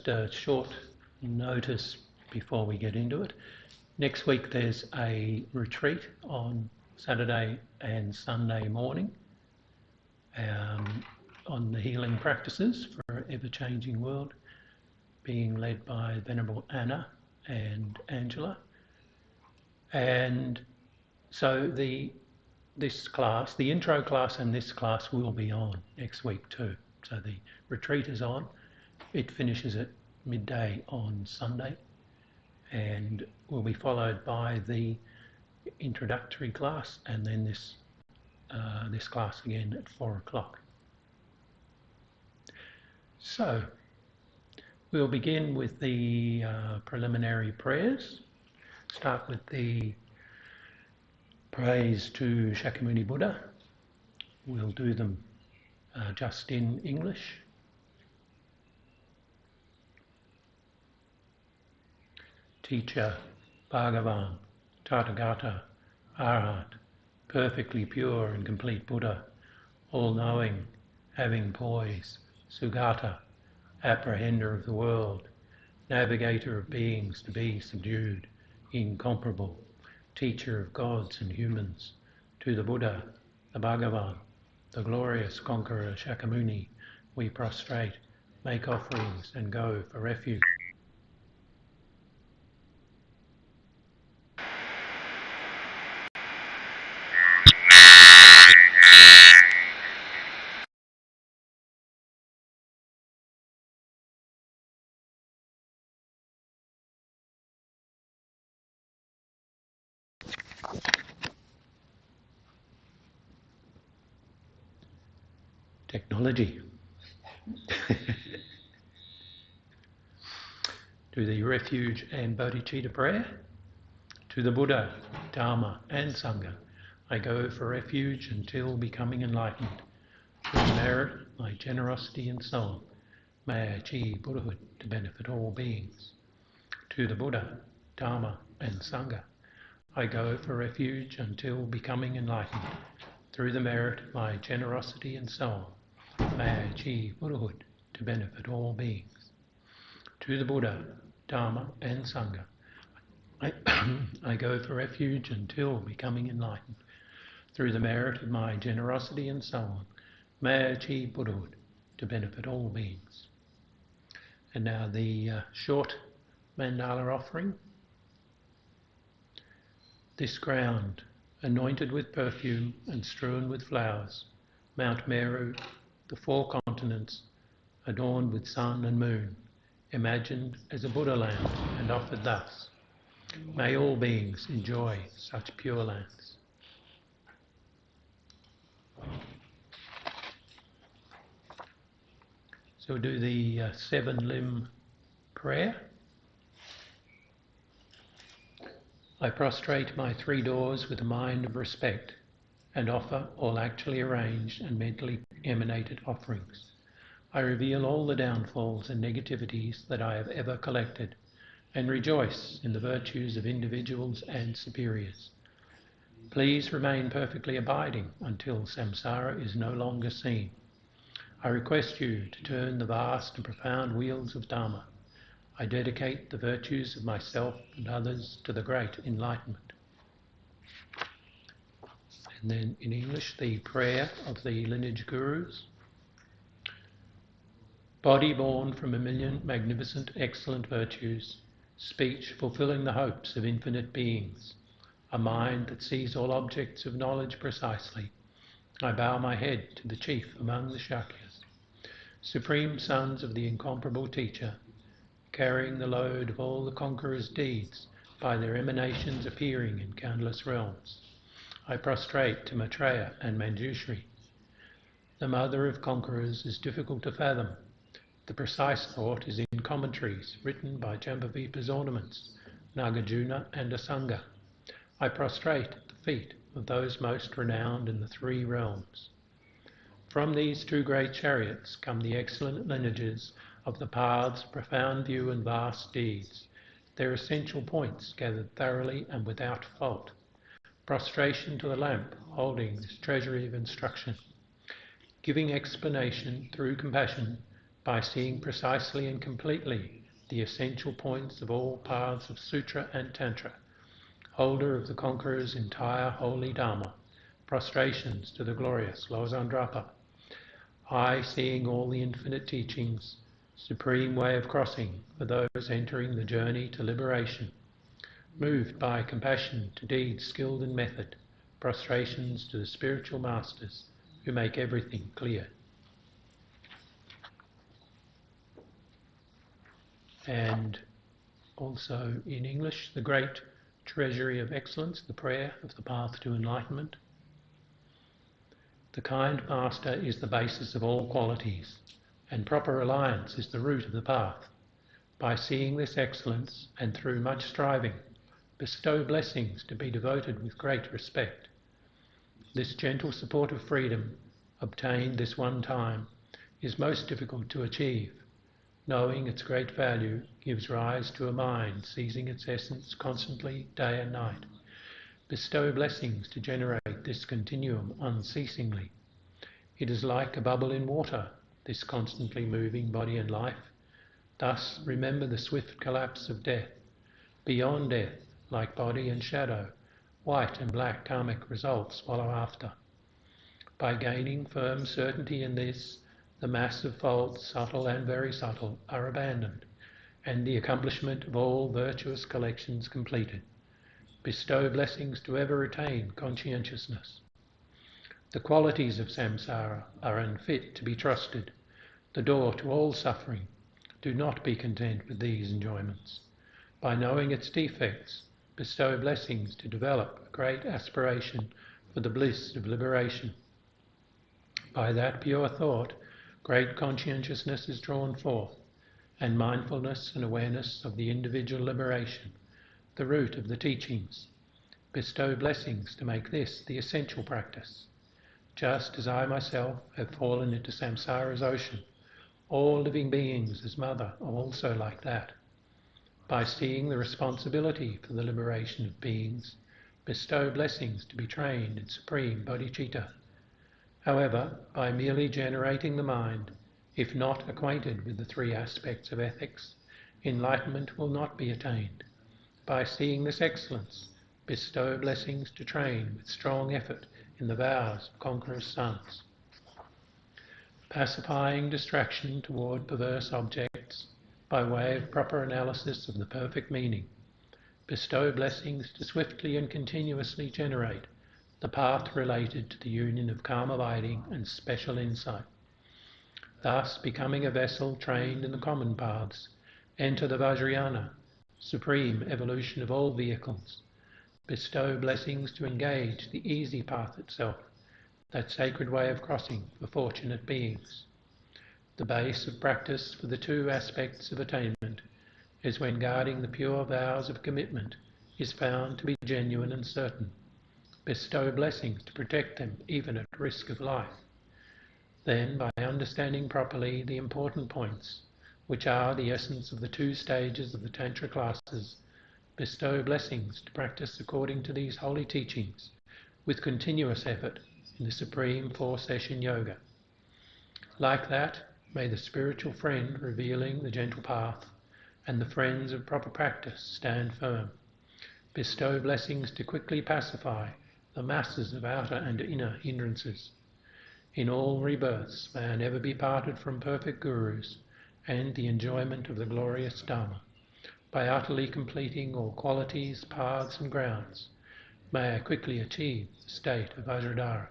a short notice before we get into it. Next week there's a retreat on Saturday and Sunday morning on the healing practices for an ever-changing world, being led by Venerable Anna and Angela. And so this class, the intro class and this class will be on next week too. So the retreat is on. It finishes at midday on Sunday and will be followed by the introductory class and then this class again at 4 o'clock. So we'll begin with the preliminary prayers. Start with the praise to Shakyamuni Buddha. We'll do them just in English. Teacher, Bhagavan, Tathagata, Arhat, perfectly pure and complete Buddha, all-knowing, having poise, Sugata, apprehender of the world, navigator of beings to be subdued, incomparable, teacher of gods and humans, to the Buddha, the Bhagavan, the glorious conqueror Shakyamuni, we prostrate, make offerings and go for refuge. Technology. Do the refuge and bodhicitta prayer. To the Buddha, Dharma and Sangha, I go for refuge until becoming enlightened. Through merit, my generosity and so on, may I achieve Buddhahood to benefit all beings. To the Buddha, Dharma and Sangha, I go for refuge until becoming enlightened. Through the merit, my generosity and so on, may I achieve Buddhahood to benefit all beings. To the Buddha, Dharma and Sangha, I go for refuge until becoming enlightened. Through the merit of my generosity and so on, may I achieve Buddhahood to benefit all beings. And now the short mandala offering. This ground, anointed with perfume and strewn with flowers, Mount Meru, the 4 continents, adorned with sun and moon, imagined as a Buddha land and offered thus. May all beings enjoy such pure lands. So we'll do the 7-limb prayer. I prostrate my 3 doors with a mind of respect and offer all actually arranged and mentally emanated offerings. I reveal all the downfalls and negativities that I have ever collected and rejoice in the virtues of individuals and superiors. Please remain perfectly abiding until samsara is no longer seen. I request you to turn the vast and profound wheels of Dharma. I dedicate the virtues of myself and others to the great enlightenment. And then in English, the prayer of the lineage gurus. Body born from a million magnificent, excellent virtues, speech fulfilling the hopes of infinite beings, a mind that sees all objects of knowledge precisely, I bow my head to the chief among the Shakyas, supreme sons of the incomparable teacher, carrying the load of all the conqueror's deeds by their emanations appearing in countless realms. I prostrate to Maitreya and Manjushri. The mother of conquerors is difficult to fathom. The precise thought is in commentaries written by Jambavipa's ornaments, Nagarjuna and Asanga. I prostrate at the feet of those most renowned in the 3 realms. From these 2 great chariots come the excellent lineages of the paths, profound view and vast deeds, their essential points gathered thoroughly and without fault. Prostration to the lamp holding this treasury of instruction, giving explanation through compassion by seeing precisely and completely the essential points of all paths of Sutra and Tantra, holder of the Conqueror's entire holy Dharma, prostrations to the glorious Losandrapa, I seeing all the infinite teachings, supreme way of crossing for those entering the journey to liberation, moved by compassion to deeds skilled in method, prostrations to the spiritual masters who make everything clear. And also in English, the great treasury of excellence, the prayer of the path to enlightenment. The kind master is the basis of all qualities, and proper alliance is the root of the path. By seeing this excellence, and through much striving, bestow blessings to be devoted with great respect. This gentle support of freedom, obtained this one time, is most difficult to achieve. Knowing its great value gives rise to a mind seizing its essence constantly, day and night. Bestow blessings to generate this continuum unceasingly. It is like a bubble in water, this constantly moving body and life. Thus remember the swift collapse of death. Beyond death, like body and shadow, white and black karmic results follow after. By gaining firm certainty in this, the mass of faults, subtle and very subtle, are abandoned, and the accomplishment of all virtuous collections completed. Bestow blessings to ever retain conscientiousness. The qualities of samsara are unfit to be trusted, the door to all suffering. Do not be content with these enjoyments. By knowing its defects, bestow blessings to develop a great aspiration for the bliss of liberation. By that pure thought, great conscientiousness is drawn forth, and mindfulness and awareness of the individual liberation, the root of the teachings. Bestow blessings to make this the essential practice. Just as I myself have fallen into samsara's ocean, all living beings as mother are also like that. By seeing the responsibility for the liberation of beings, bestow blessings to be trained in supreme bodhicitta. However, by merely generating the mind, if not acquainted with the three aspects of ethics, enlightenment will not be attained. By seeing this excellence, bestow blessings to train with strong effort in the vows of conquerors' sons. Pacifying distraction toward perverse objects by way of proper analysis of the perfect meaning. Bestow blessings to swiftly and continuously generate the path related to the union of calm abiding and special insight. Thus, becoming a vessel trained in the common paths, enter the Vajrayana, supreme evolution of all vehicles. Bestow blessings to engage the easy path itself, that sacred way of crossing for fortunate beings. The base of practice for the two aspects of attainment is when guarding the pure vows of commitment is found to be genuine and certain. Bestow blessings to protect them even at risk of life. Then, by understanding properly the important points, which are the essence of the two stages of the Tantra classes, bestow blessings to practice according to these holy teachings with continuous effort in the supreme four-session yoga. Like that, may the spiritual friend revealing the gentle path and the friends of proper practice stand firm. Bestow blessings to quickly pacify the masses of outer and inner hindrances. In all rebirths may I never be parted from perfect gurus and the enjoyment of the glorious Dharma. By utterly completing all qualities, paths and grounds, may I quickly achieve the state of Vajradhara.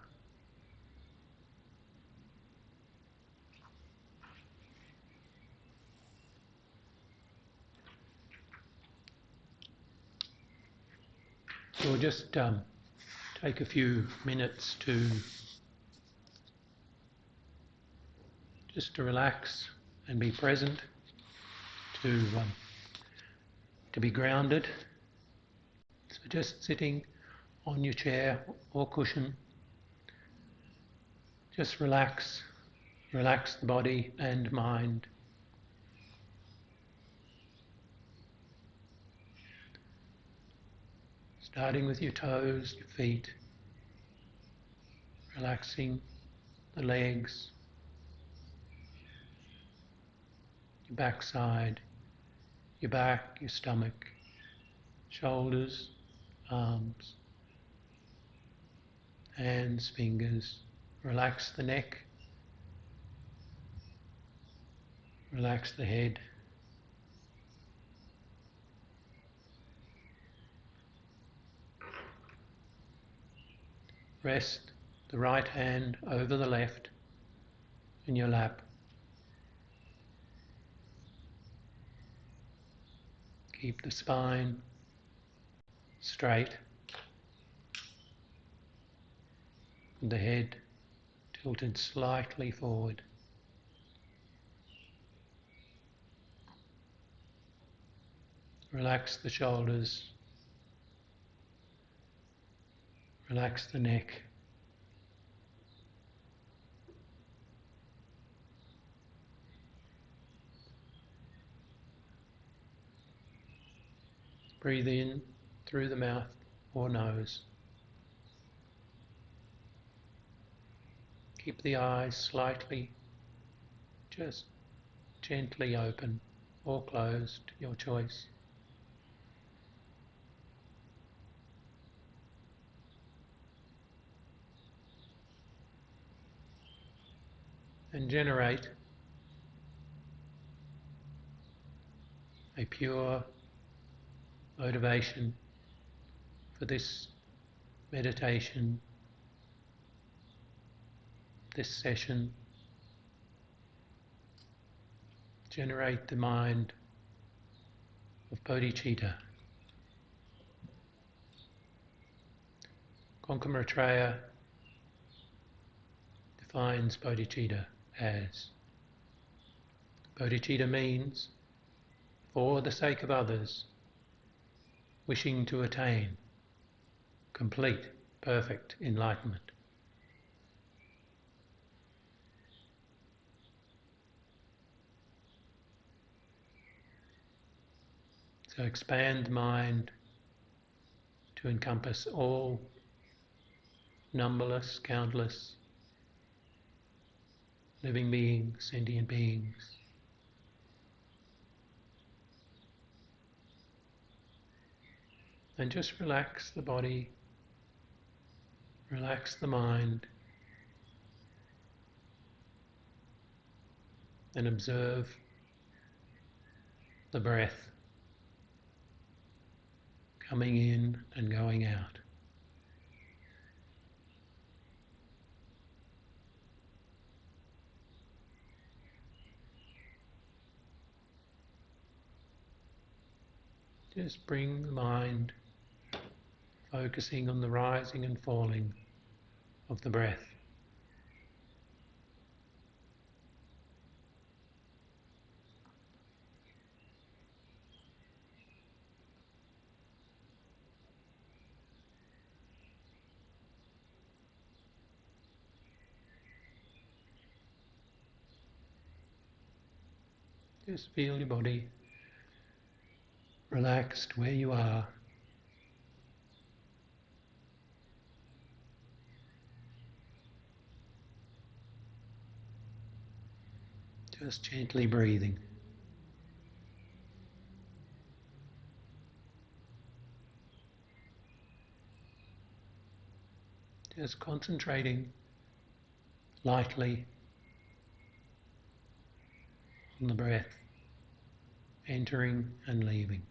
So we'll just take a few minutes to relax and be present, to be grounded. So just sitting on your chair or cushion, just relax the body and mind. Starting with your toes, your feet, relaxing the legs, your backside, your back, your stomach, shoulders, arms, hands, fingers. Relax the neck, relax the head. Rest the right hand over the left in your lap. Keep the spine straight, and the head tilted slightly forward. Relax the shoulders, relax the neck. Breathe in through the mouth or nose. Keep the eyes slightly, just gently open or closed, your choice. And generate a pure motivation for this meditation, this session. Generate the mind of bodhicitta. Konkamartraya defines bodhicitta as bodhicitta means for the sake of others, wishing to attain complete, perfect enlightenment. So expand the mind to encompass all numberless, countless living beings, sentient beings. And just relax the body, relax the mind, and observe the breath coming in and going out. Just bring the mind focusing on the rising and falling of the breath. Just feel your body relaxed where you are. Just gently breathing. Just concentrating lightly on the breath entering and leaving.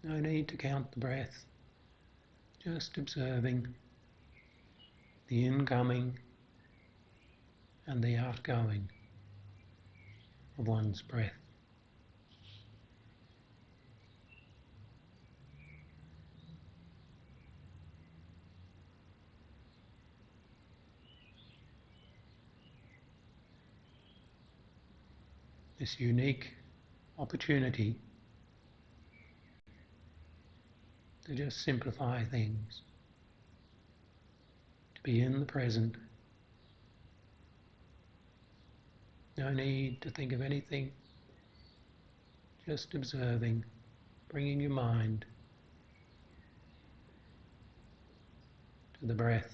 No need to count the breath, just observing the incoming and the outgoing of one's breath. This unique opportunity to just simplify things, to be in the present. No need to think of anything, just observing, bringing your mind to the breath,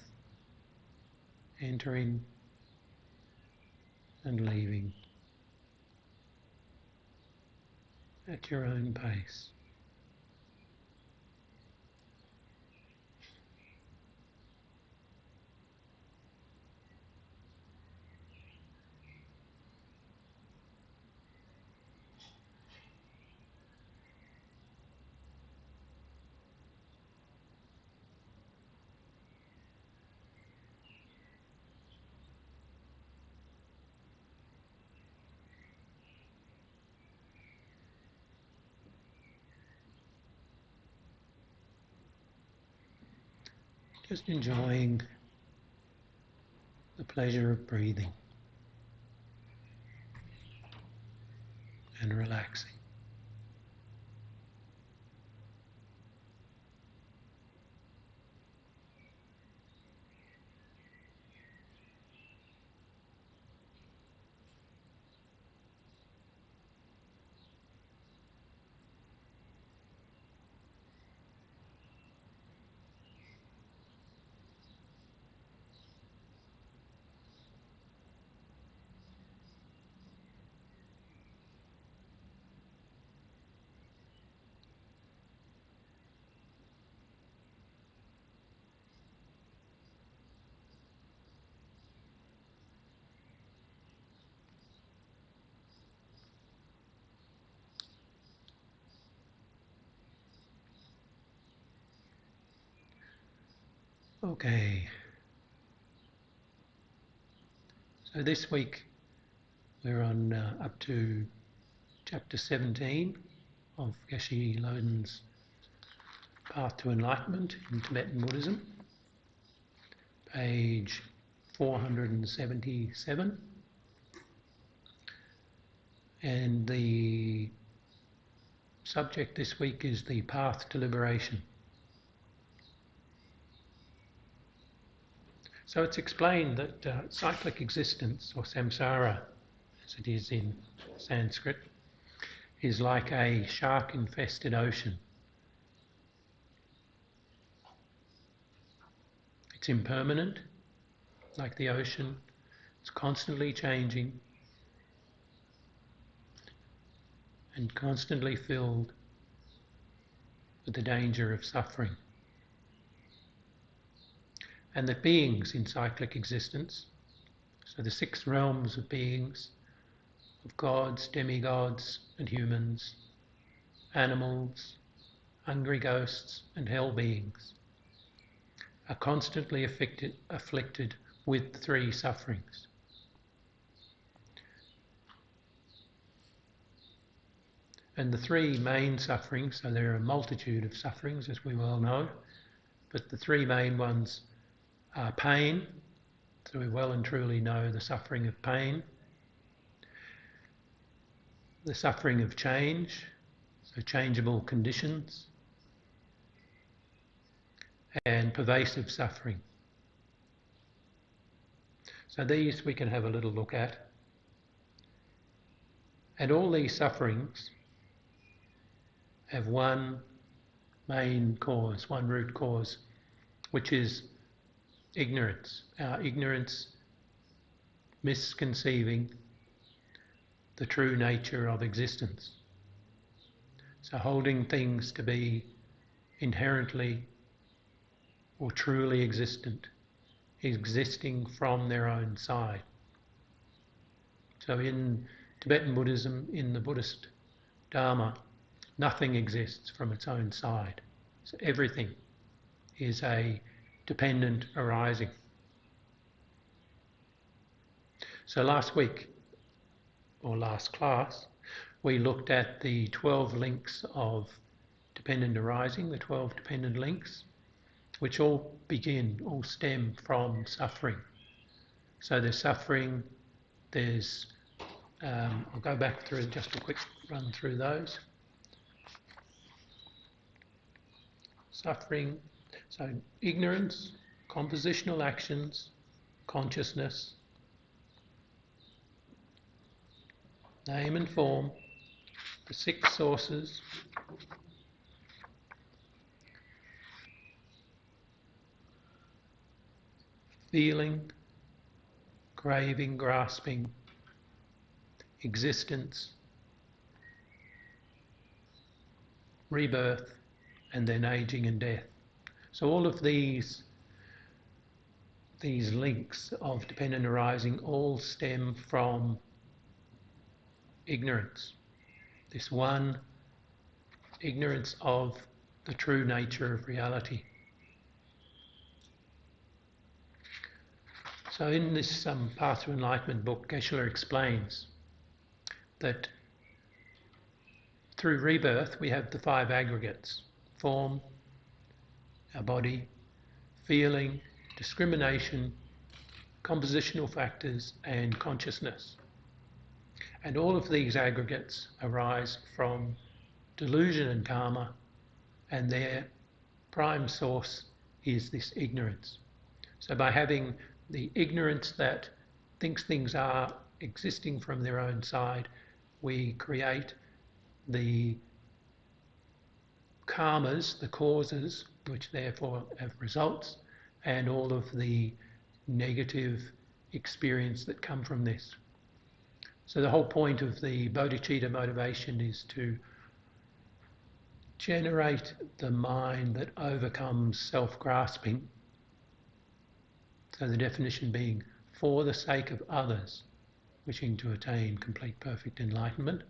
entering and leaving at your own pace. Just enjoying the pleasure of breathing and relaxing. Okay, so this week we're on up to chapter 17 of Geshe Loden's Path to Enlightenment in Tibetan Buddhism, page 477, and the subject this week is the path to liberation. So it's explained that cyclic existence, or samsara as it is in Sanskrit, is like a shark-infested ocean. It's impermanent, like the ocean. It's constantly changing and constantly filled with the danger of suffering. And the beings in cyclic existence, so the 6 realms of beings, of gods, demigods and humans, animals, hungry ghosts and hell beings, are constantly afflicted with 3 sufferings. And the 3 main sufferings, so there are a multitude of sufferings as we well know, but the 3 main ones are pain, so we well and truly know the suffering of pain, the suffering of change, so changeable conditions, and pervasive suffering. So these we can have a little look at. And all these sufferings have one main cause, one root cause, which is ignorance. Our ignorance misconceiving the true nature of existence. So holding things to be inherently or truly existent, existing from their own side. So in Tibetan Buddhism, in the Buddhist Dharma, nothing exists from its own side. So everything is a dependent arising. So last week, or last class, we looked at the 12 links of dependent arising, the 12 dependent links, which all stem from suffering. So there's suffering, there's I'll go back through just a quick run through those. Suffering, so ignorance, compositional actions, consciousness, name and form, the 6 sources, feeling, craving, grasping, existence, rebirth, and then aging and death. So all of these links of dependent arising all stem from ignorance. This one, ignorance of the true nature of reality. So in this Path to Enlightenment book, Geshe explains that through rebirth we have the 5 aggregates: form, our body, feeling, discrimination, compositional factors, and consciousness. And all of these aggregates arise from delusion and karma, and their prime source is this ignorance. So by having the ignorance that thinks things are existing from their own side, we create the karmas, the causes, which therefore have results, and all of the negative experience that come from this. So the whole point of the bodhicitta motivation is to generate the mind that overcomes self-grasping. So the definition being for the sake of others wishing to attain complete perfect enlightenment.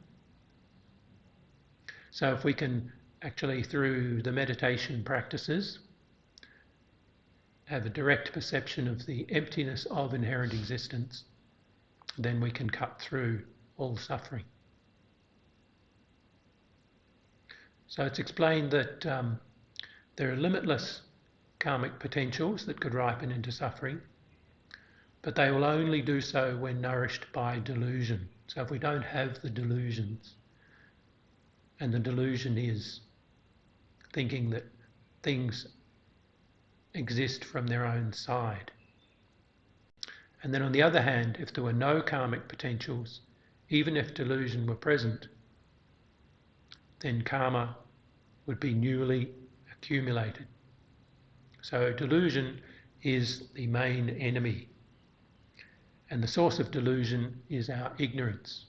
So if we can actually, through the meditation practices, have a direct perception of the emptiness of inherent existence, then we can cut through all suffering. So it's explained that there are limitless karmic potentials that could ripen into suffering, but they will only do so when nourished by delusion. So if we don't have the delusions, and the delusion is thinking that things exist from their own side. And then on the other hand, if there were no karmic potentials, even if delusion were present, then karma would be newly accumulated. So delusion is the main enemy. And the source of delusion is our ignorance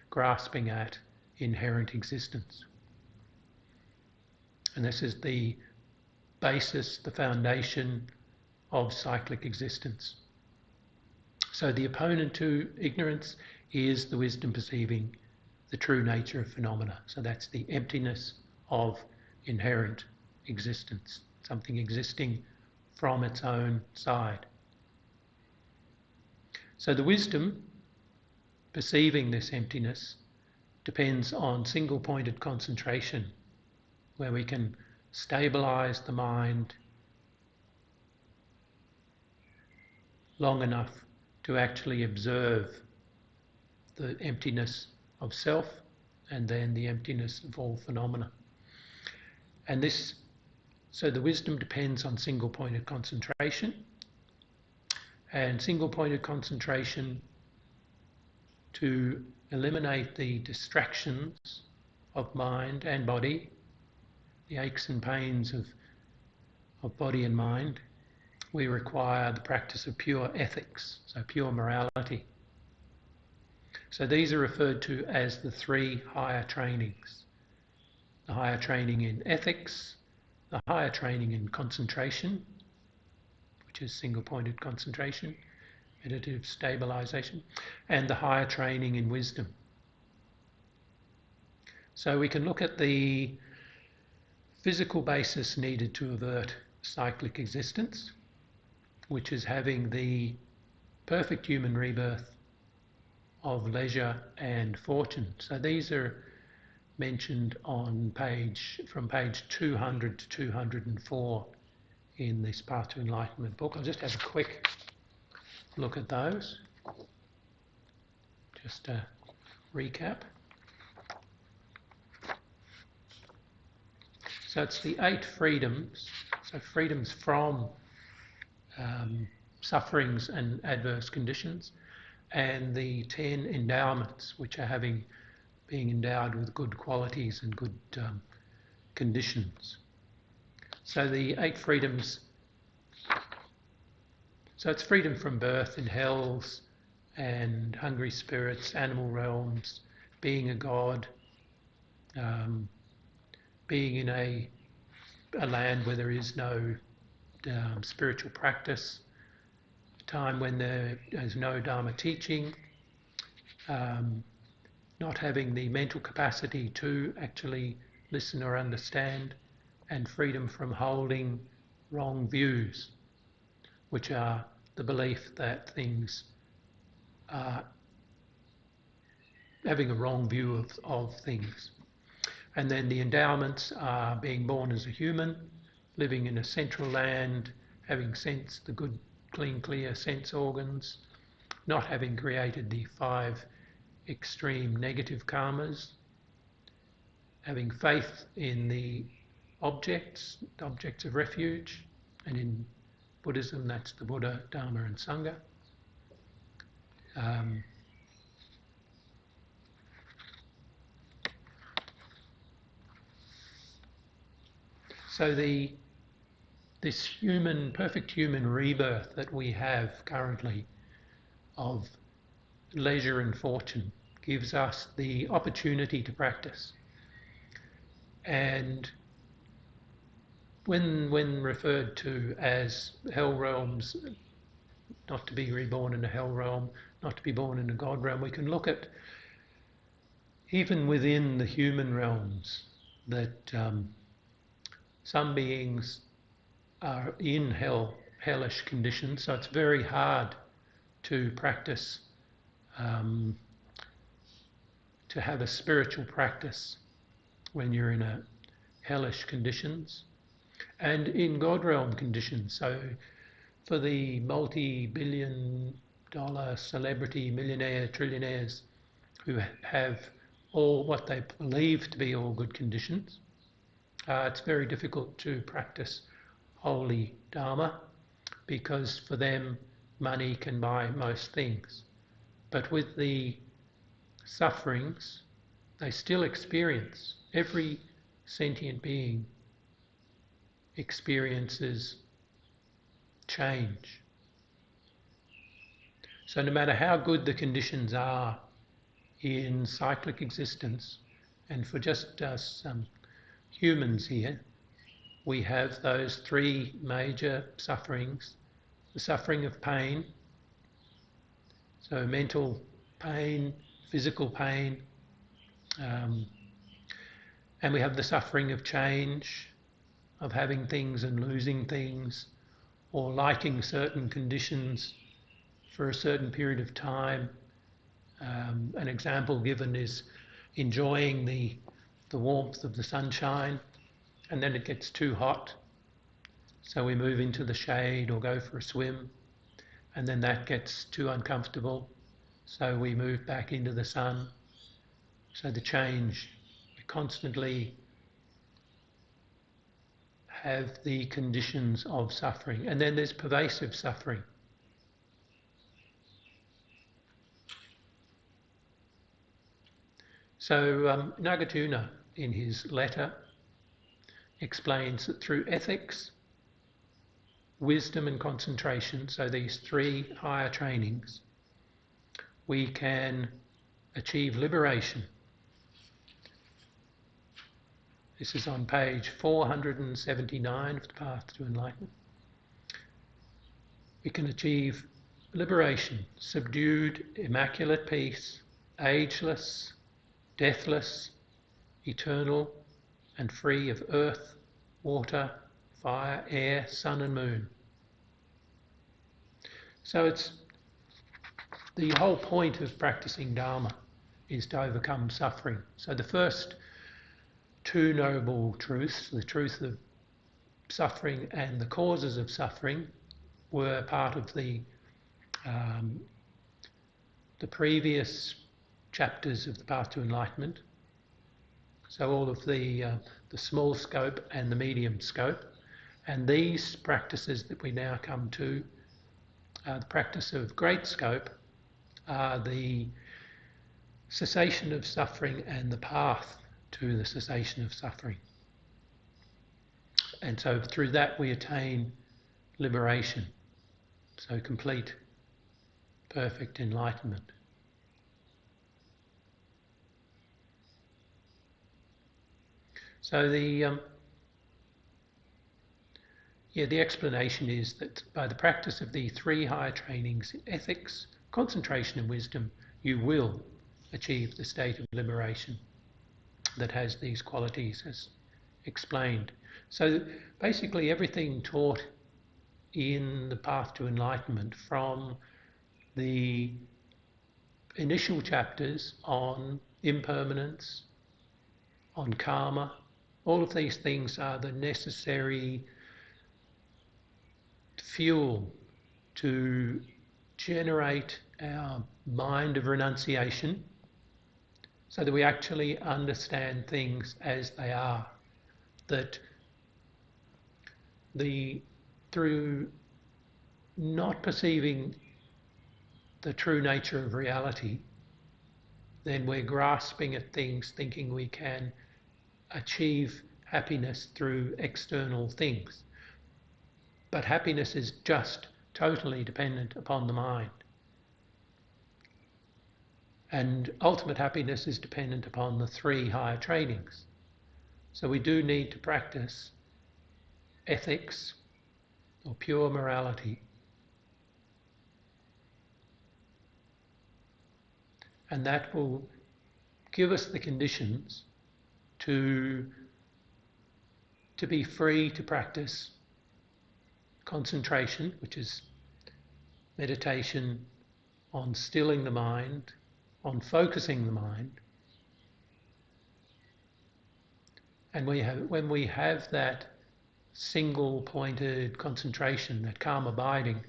grasping at inherent existence. And this is the basis, the foundation of cyclic existence. So the opponent to ignorance is the wisdom perceiving the true nature of phenomena. So that's the emptiness of inherent existence, something existing from its own side. So the wisdom perceiving this emptiness depends on single-pointed concentration, where we can stabilize the mind long enough to actually observe the emptiness of self and then the emptiness of all phenomena. And this, so the wisdom depends on single-pointed concentration, and single-pointed concentration to eliminate the distractions of mind and body, the aches and pains of body and mind. We require the practice of pure ethics, so pure morality. So these are referred to as the 3 higher trainings. The higher training in ethics, the higher training in concentration, which is single-pointed concentration, meditative stabilization, and the higher training in wisdom. So we can look at the physical basis needed to avert cyclic existence, which is having the perfect human rebirth of leisure and fortune. So these are mentioned on from page 200 to 204 in this Path to Enlightenment book. I'll just have a quick look at those, Just a recap. So it's the 8 freedoms, so freedoms from sufferings and adverse conditions, and the 10 endowments, which are being endowed with good qualities and good conditions. So the 8 freedoms, so it's freedom from birth in hells and hungry spirits, animal realms, being a god, being in a land where there is no spiritual practice, a time when there is no Dharma teaching, not having the mental capacity to actually listen or understand, and freedom from holding wrong views, which are the belief that things are having a wrong view of things. And then the endowments are being born as a human, living in a central land, having sensed the good, clean, clear sense organs, not having created the 5 extreme negative karmas, having faith in the objects of refuge, and in Buddhism that's the Buddha, Dharma and Sangha. So this perfect human rebirth that we have currently of leisure and fortune gives us the opportunity to practice. And when referred to as hell realms, not to be reborn in a hell realm, not to be born in a God realm, we can look at even within the human realms that some beings are in hellish conditions, so it's very hard to practice, to have a spiritual practice when you're in a hellish conditions, and in God realm conditions. So for the multi-billion-dollar celebrity millionaire trillionaires who have all what they believe to be all good conditions, it's very difficult to practice holy Dharma, because for them money can buy most things. But with the sufferings they still experience, every sentient being experiences change. So no matter how good the conditions are in cyclic existence, and for just us humans here, we have those 3 major sufferings. The suffering of pain, so mental pain, physical pain, and we have the suffering of change, of having things and losing things, or liking certain conditions for a certain period of time. An example given is enjoying the warmth of the sunshine, and then it gets too hot, so we move into the shade or go for a swim, and then that gets too uncomfortable, so we move back into the sun. So the change, we constantly have the conditions of suffering. And then there's pervasive suffering. So Nagarjuna, in his letter, explains that through ethics, wisdom and concentration, so these 3 higher trainings, we can achieve liberation. This is on page 479 of the Path to Enlightenment. We can achieve liberation, subdued, immaculate peace, ageless, deathless, eternal, and free of earth, water, fire, air, sun and moon. So it's the whole point of practicing Dharma is to overcome suffering. So the first 2 noble truths, the truth of suffering and the causes of suffering, were part of the previous chapters of the Path to Enlightenment. So all of the small scope and the medium scope. And these practices that we now come to, the practice of great scope, are the cessation of suffering and the path to the cessation of suffering. And so through that we attain liberation, so complete, perfect enlightenment. So the explanation is that by the practice of the three higher trainings, ethics, concentration and wisdom, you will achieve the state of liberation that has these qualities as explained. So basically everything taught in the Path to Enlightenment, from the initial chapters on impermanence, on karma, all of these things are the necessary fuel to generate our mind of renunciation so that we actually understand things as they are. That through not perceiving the true nature of reality, then we're grasping at things thinking we can achieve happiness through external things. But happiness is just totally dependent upon the mind. And ultimate happiness is dependent upon the three higher trainings. So we do need to practice ethics or pure morality. And that will give us the conditions to be free to practice concentration, which is meditation on stilling the mind, on focusing the mind. And when we have that single-pointed concentration, that calm abiding,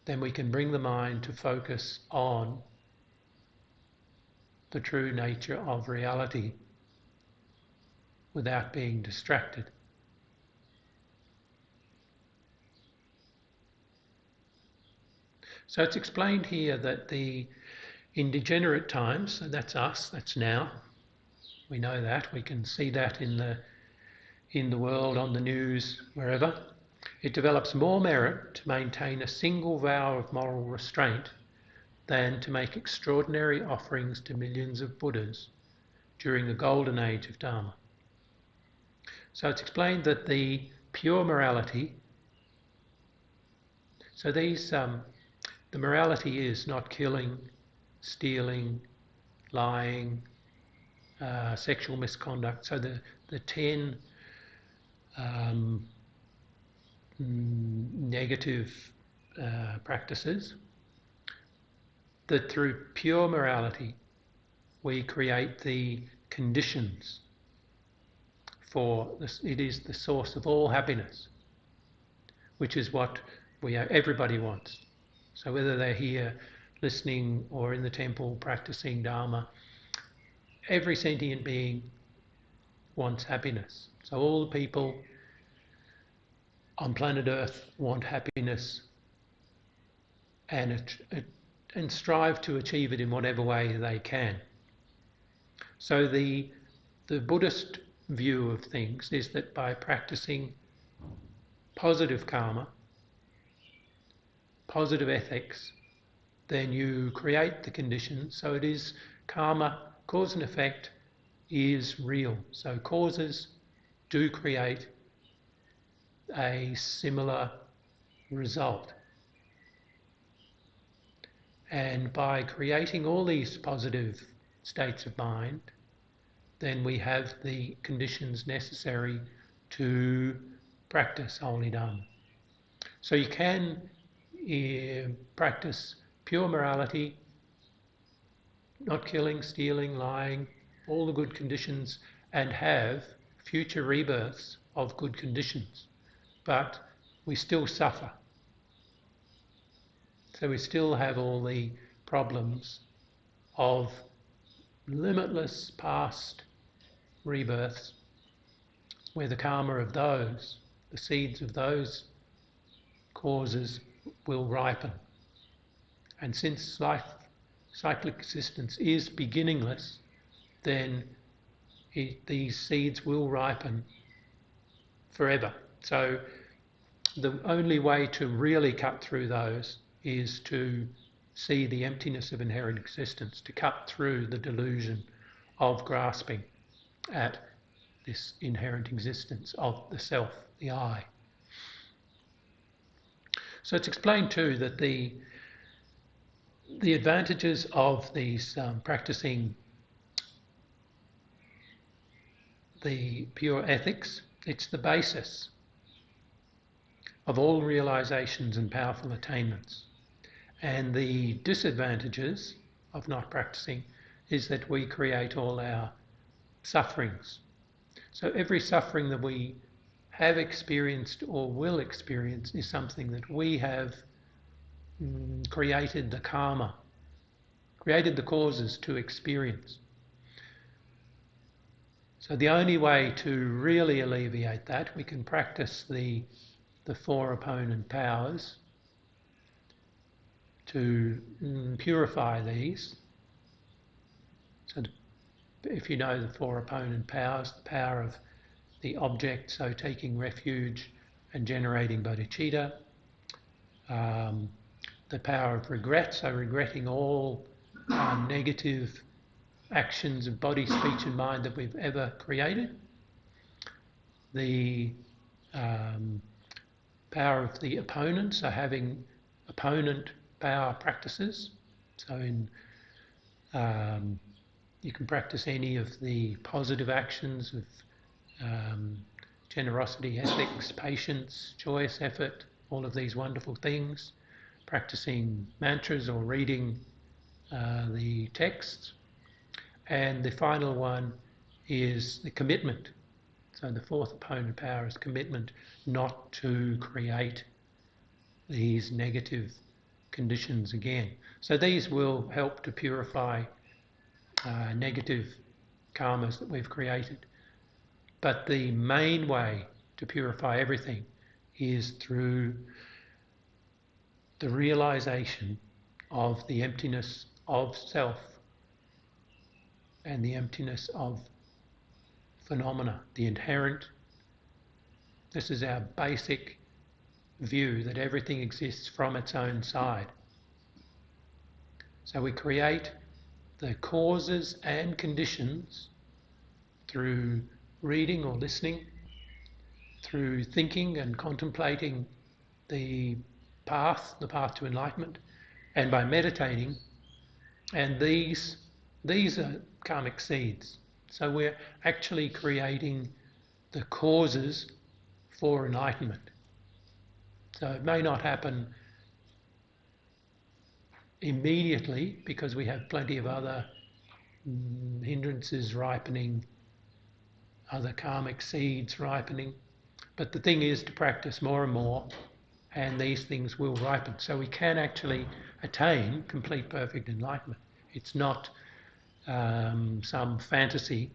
then we can bring the mind to focus on the true nature of reality without being distracted. So it's explained here that in degenerate times, and that's us, that's now, we know that, we can see that in the world, on the news, wherever, it develops more merit to maintain a single vow of moral restraint than to make extraordinary offerings to millions of Buddhas during the golden age of Dharma. So it's explained that the pure morality, so the morality is not killing, stealing, lying, sexual misconduct. So the 10 negative practices, that through pure morality we create the conditions for this. It is the source of all happiness, which is what everybody wants. So whether they're here listening or in the temple practicing Dharma, every sentient being wants happiness. So all the people on planet Earth want happiness and strive to achieve it in whatever way they can. So the Buddhist view of things is that by practicing positive karma, positive ethics, then you create the conditions. So it is karma, cause and effect is real. So causes do create a similar result. And by creating all these positive states of mind, then we have the conditions necessary to practice holy Dharma. So you can practice pure morality, not killing, stealing, lying, all the good conditions, and have future rebirths of good conditions. But we still suffer. So we still have all the problems of limitless past rebirths, where the karma of those, the seeds of those causes will ripen. And since cyclic existence is beginningless, then these seeds will ripen forever. So the only way to really cut through those is to see the emptiness of inherent existence, to cut through the delusion of grasping at this inherent existence of the self, the I. So it's explained too that the advantages of these practicing the pure ethics, it's the basis of all realizations and powerful attainments. And the disadvantages of not practicing is that we create all our sufferings. So every suffering that we have experienced or will experience is something that we have created the karma, created the causes to experience. So the only way to really alleviate that, we can practice the four opponent powers to purify these. So if you know the four opponent powers, the power of the object, so taking refuge and generating bodhicitta, the power of regret, so regretting all negative actions of body, speech and mind that we've ever created, the power of the opponent, so having opponent power practices. So you can practice any of the positive actions of generosity, ethics, patience, joyous effort, all of these wonderful things, practicing mantras or reading the texts. And the final one is the commitment. So the fourth opponent power is commitment not to create these negative conditions again. So these will help to purify negative karmas that we've created. But the main way to purify everything is through the realization of the emptiness of self and the emptiness of phenomena, the inherent. This is our basic view, that everything exists from its own side. So we create the causes and conditions through reading or listening, through thinking and contemplating the path to enlightenment, and by meditating. And these are karmic seeds. So we're actually creating the causes for enlightenment. So it may not happen immediately because we have plenty of other hindrances ripening, other karmic seeds ripening. But the thing is to practice more and more, and these things will ripen. So we can actually attain complete perfect enlightenment. It's not some fantasy.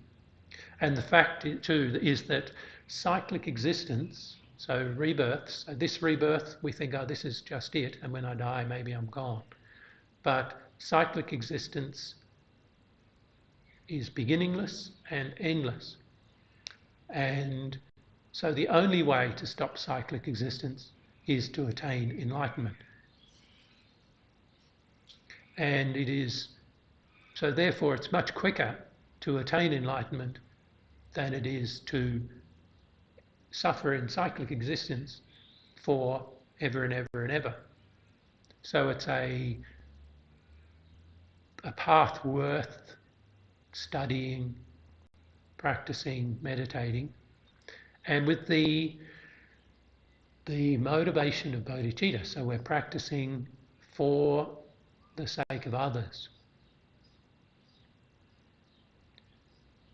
And the fact too is that cyclic existence, so rebirths, so this rebirth we think, oh, this is just it, and when I die maybe I'm gone. But cyclic existence is beginningless and endless. And so the only way to stop cyclic existence is to attain enlightenment. And it is, so therefore it's much quicker to attain enlightenment than it is to suffer in cyclic existence for ever and ever and ever. So it's a path worth studying, practicing, meditating, and with the motivation of bodhicitta. So we're practicing for the sake of others.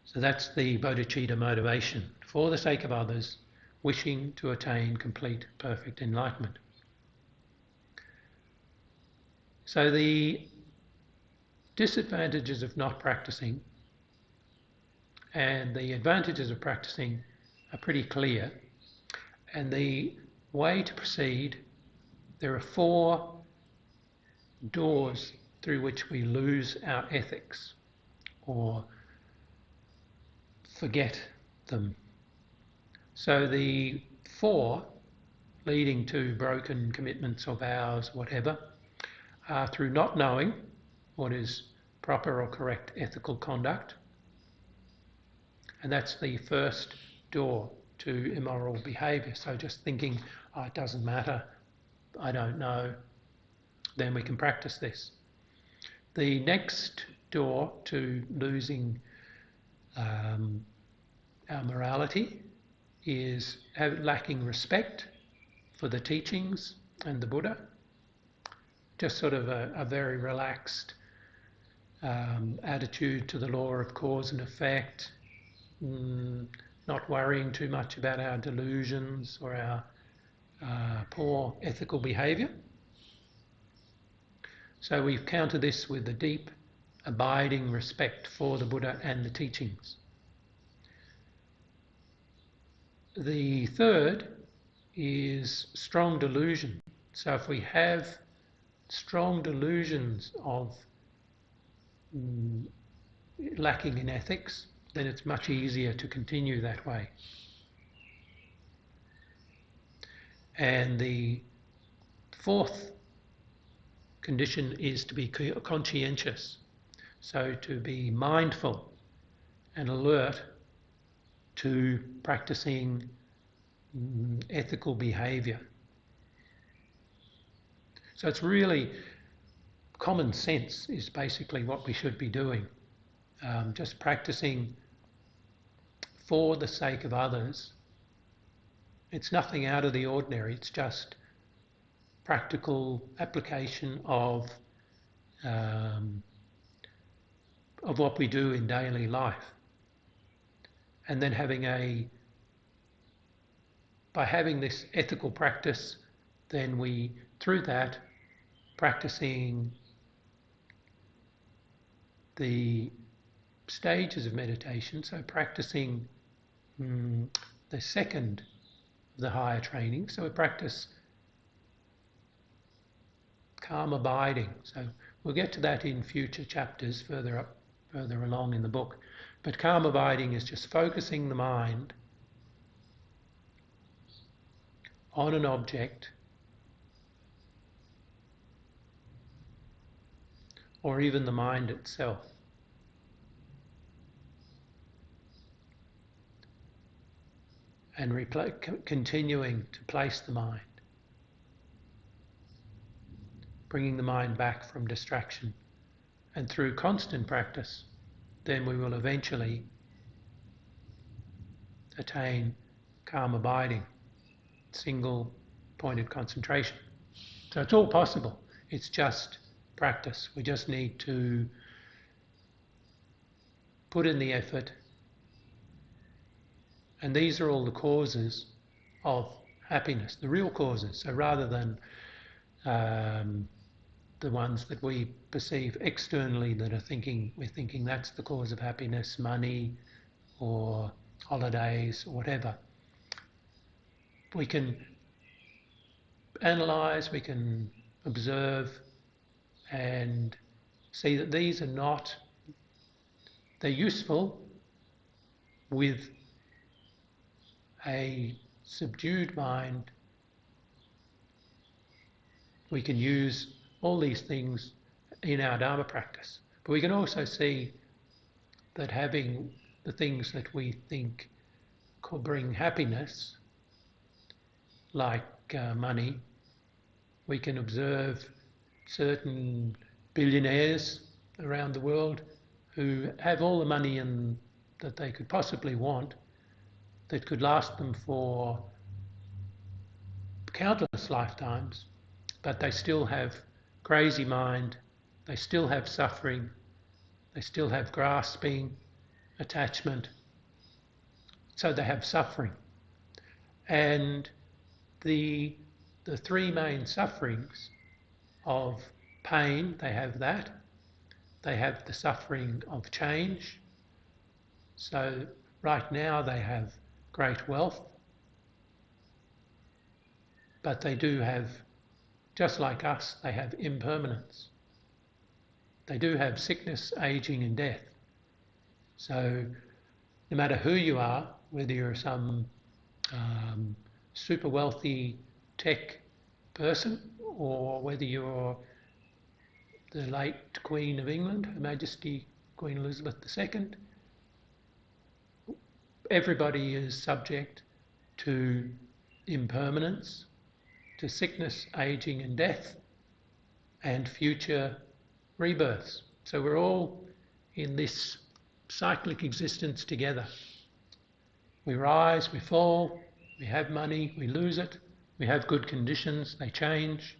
So that's the bodhicitta motivation, for the sake of others, wishing to attain complete perfect enlightenment. So the disadvantages of not practicing and the advantages of practicing are pretty clear. And the way to proceed, there are 4 doors through which we lose our ethics or forget them. So the 4 leading to broken commitments or vows, whatever, are through not knowing what is proper or correct ethical conduct. And that's the first door to immoral behaviour. So just thinking, oh, it doesn't matter, I don't know, then we can practice this. The next door to losing our morality is lacking respect for the teachings and the Buddha. Just sort of a very relaxed attitude to the law of cause and effect, not worrying too much about our delusions or our poor ethical behaviour. So we've countered this with a deep, abiding respect for the Buddha and the teachings. The third is strong delusion. So if we have strong delusions of lacking in ethics, then it's much easier to continue that way. And the fourth condition is to be conscientious. So to be mindful and alert to practicing ethical behaviour. So it's really common sense is basically what we should be doing. Just practicing for the sake of others. It's nothing out of the ordinary. It's just practical application of what we do in daily life. And then by having this ethical practice, then we, through that, practicing the stages of meditation, so practicing the second of the higher training. So we practice calm abiding. So we'll get to that in future chapters further along in the book. But calm abiding is just focusing the mind on an object or even the mind itself. And continuing to place the mind, bringing the mind back from distraction. And through constant practice, then we will eventually attain calm abiding, single pointed concentration. So it's all possible. It's just practice. We just need to put in the effort. And these are all the causes of happiness, the real causes. So rather than the ones that we perceive externally that we're thinking that's the cause of happiness, money or holidays or whatever. We can analyse, we can observe and see that these are not, they're useful with a subdued mind. We can use all these things in our Dharma practice. But we can also see that having the things that we think could bring happiness, like money, we can observe certain billionaires around the world who have all the money that they could possibly want, that could last them for countless lifetimes, but they still have crazy mind, they still have suffering, they still have grasping, attachment, so they have suffering. And the 3 main sufferings of pain, they have that, They have the suffering of change. So right now they have great wealth, but they do have, just like us, they have impermanence. They do have sickness, aging and death. So no matter who you are, whether you're some super wealthy tech person or whether you're the late Queen of England, Her Majesty Queen Elizabeth II, everybody is subject to impermanence, to sickness, aging and death and future rebirths. So we're all in this cyclic existence together. We rise, we fall, we have money, we lose it, we have good conditions, they change.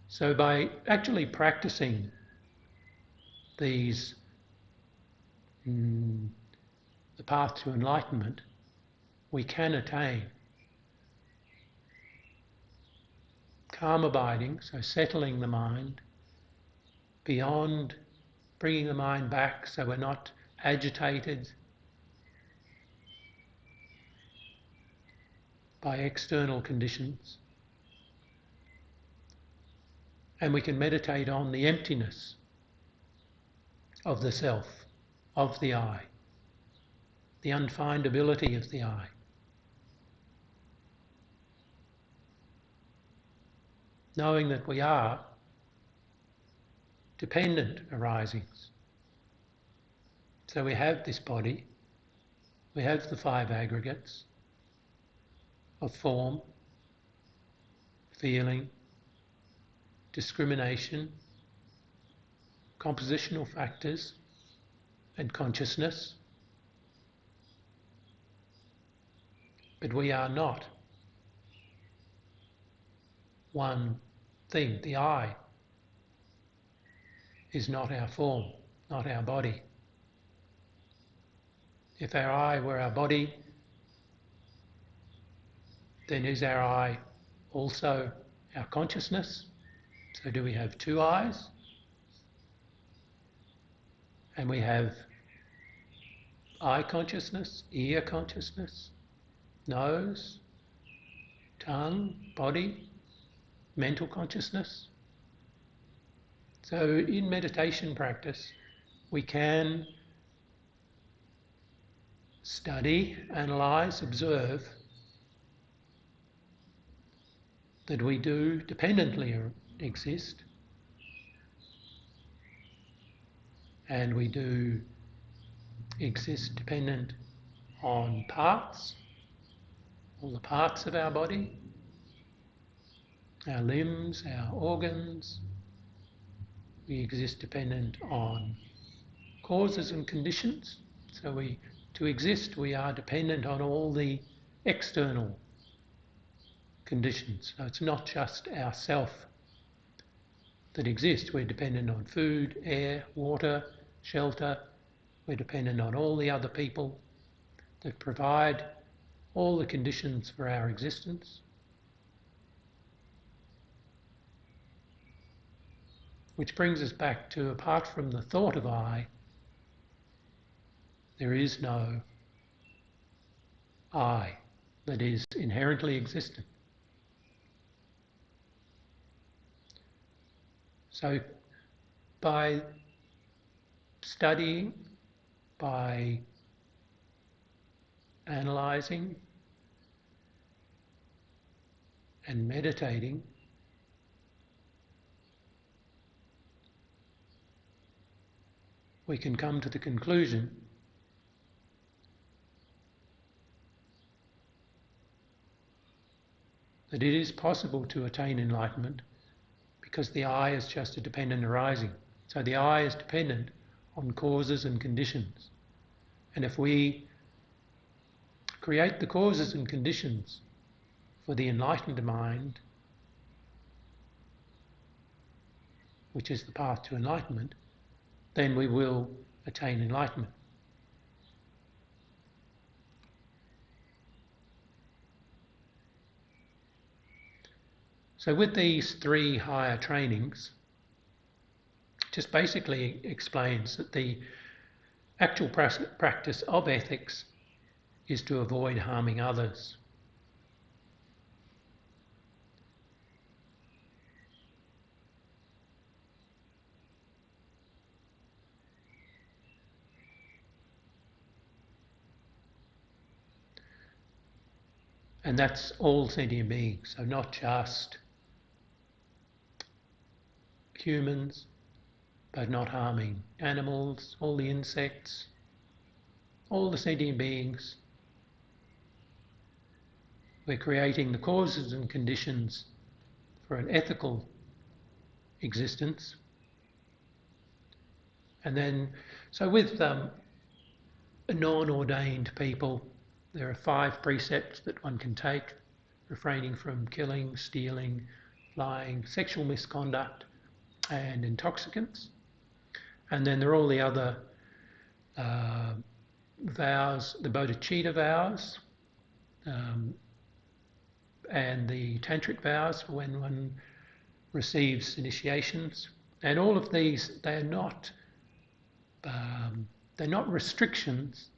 So by actually practicing these, the path to enlightenment, we can attain calm abiding, so settling the mind, beyond bringing the mind back so we're not agitated by external conditions. And we can meditate on the emptiness of the self, of the I, the unfindability of the I. Knowing that we are dependent arisings. So we have this body, we have the five aggregates of form, feeling, discrimination, compositional factors, and consciousness. But we are not one thing. The I is not our form, not our body. If our I were our body, then is our I also our consciousness? So do we have two eyes? And we have eye consciousness, ear consciousness, nose, tongue, body, mental consciousness. So in meditation practice, we can study, analyse, observe that we do dependently exist, and we do exist dependent on parts, all the parts of our body, our limbs, our organs. We exist dependent on causes and conditions. So to exist, we are dependent on all the external conditions. So it's not just ourself that exists. We're dependent on food, air, water, shelter. We're dependent on all the other people that provide all the conditions for our existence. Which brings us back to, apart from the thought of I, there is no I that is inherently existent. So by studying, by analysing and meditating, we can come to the conclusion that it is possible to attain enlightenment because the I is just a dependent arising. So the I is dependent on causes and conditions. And if we create the causes and conditions for the enlightened mind, which is the path to enlightenment, then we will attain enlightenment. So with these three higher trainings, just basically explains that the actual practice of ethics is to avoid harming others. And that's all sentient beings, so not just humans, but not harming animals, all the insects, all the sentient beings. We're creating the causes and conditions for an ethical existence. And then, so with non-ordained people, there are 5 precepts that one can take: refraining from killing, stealing, lying, sexual misconduct, and intoxicants. And then there are all the other vows, the bodhicitta vows, and the tantric vows for when one receives initiations. And all of these, they're not restrictions.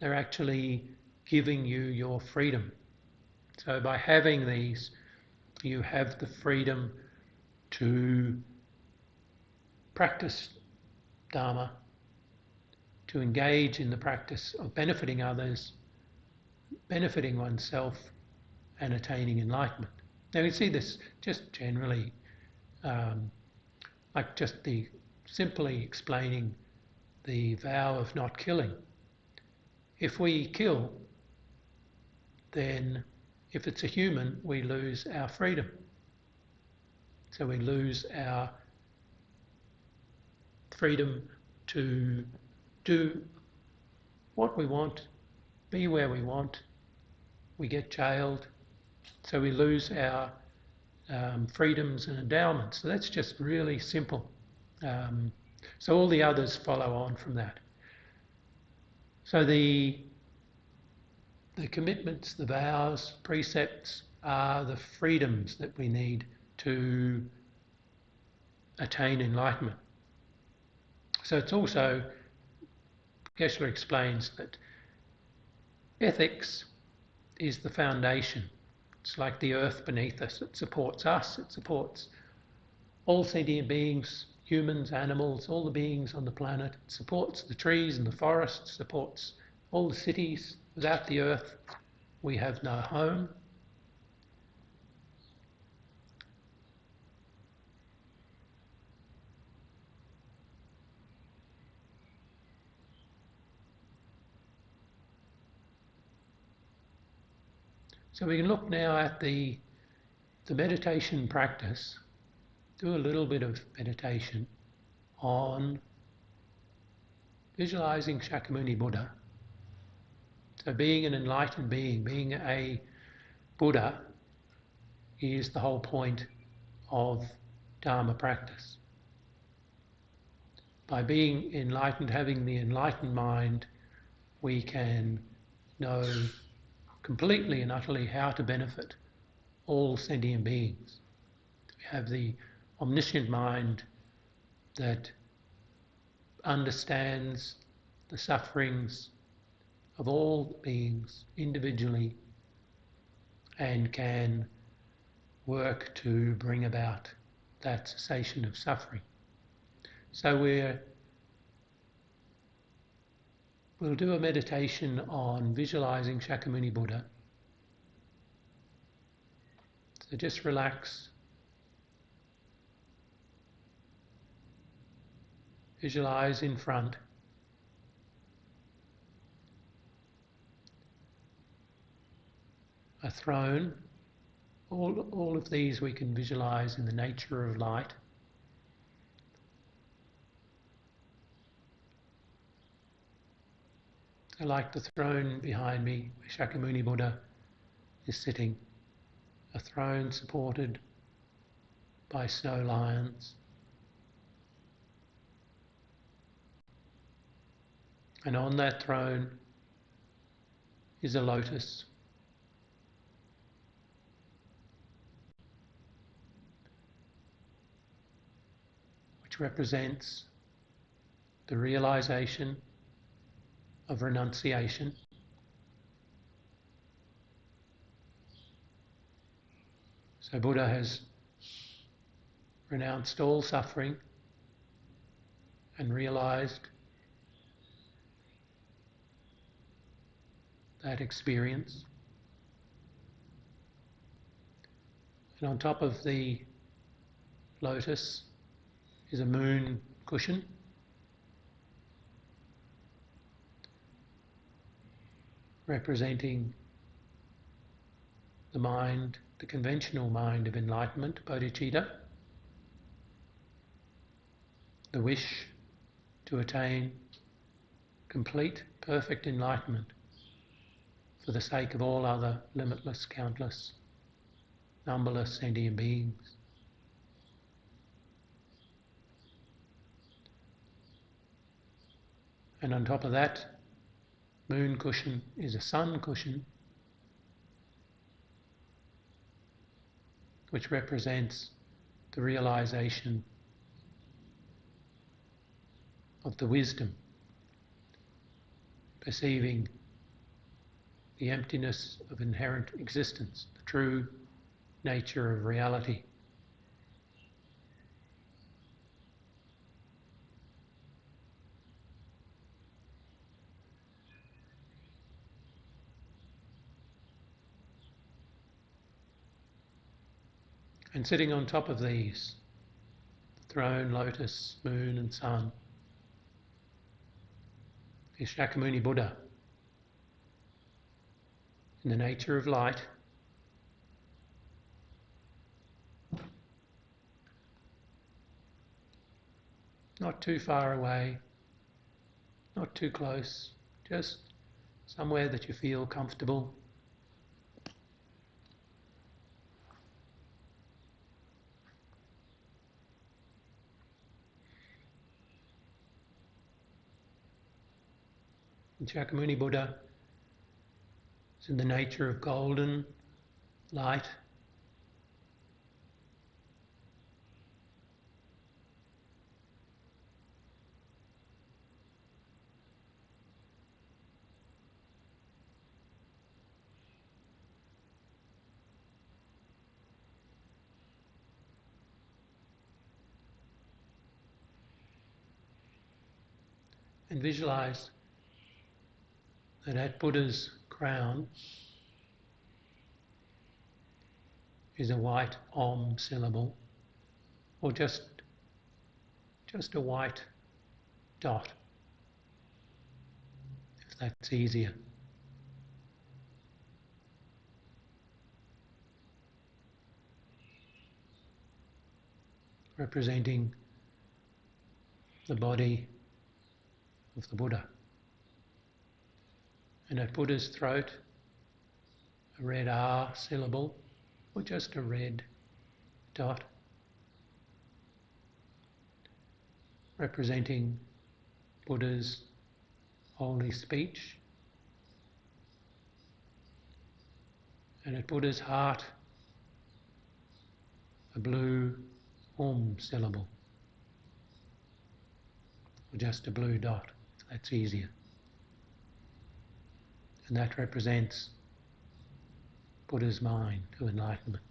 They're actually giving you your freedom. So by having these, you have the freedom to practice Dharma, to engage in the practice of benefiting others, benefiting oneself, and attaining enlightenment. Now we see this just generally, like just simply explaining the vow of not killing. If we kill, then if it's a human, we lose our freedom. So we lose our freedom to do what we want, be where we want. We get jailed, so we lose our freedoms and endowments. So that's just really simple. So all the others follow on from that. So the commitments, the vows, precepts are the freedoms that we need to attain enlightenment. So it's also, Geshe explains that ethics is the foundation. It's like the earth beneath us. It supports us. It supports all sentient beings, humans, animals, all the beings on the planet. It supports the trees and the forests, supports all the cities. Without the earth, we have no home. So we can look now at the meditation practice, do a little bit of meditation on visualizing Shakyamuni Buddha. So being an enlightened being, being a Buddha, is the whole point of Dharma practice. By being enlightened, having the enlightened mind, we can know completely and utterly how to benefit all sentient beings. We have the omniscient mind that understands the sufferings of all beings individually and can work to bring about that cessation of suffering. So we'll do a meditation on visualizing Shakyamuni Buddha. So just relax. Visualize in front. A throne. All of these we can visualize in the nature of light. I like the throne behind me where Shakyamuni Buddha is sitting. A throne supported by snow lions. And on that throne is a lotus. Which which represents the realization of renunciation. So Buddha has renounced all suffering and realized that experience. And on top of the lotus is a moon cushion, representing the mind, the conventional mind of enlightenment, bodhicitta, the wish to attain complete, perfect enlightenment for the sake of all other limitless, countless, numberless sentient beings. And on top of that moon cushion is a sun cushion, which represents the realization of the wisdom, perceiving the emptiness of inherent existence, the true nature of reality. And sitting on top of these, the throne, lotus, moon and sun, is Shakyamuni Buddha, in the nature of light, not too far away, not too close, just somewhere that you feel comfortable. And Shakyamuni Buddha is in the nature of golden light, and visualize that at Buddha's crown is a white Om syllable, or just a white dot, if that's easier. Representing the body of the Buddha. And at Buddha's throat, a red R syllable, or just a red dot, representing Buddha's holy speech. And at Buddha's heart, a blue Om syllable, or just a blue dot, if that's easier. And that represents Buddha's mind to enlightenment.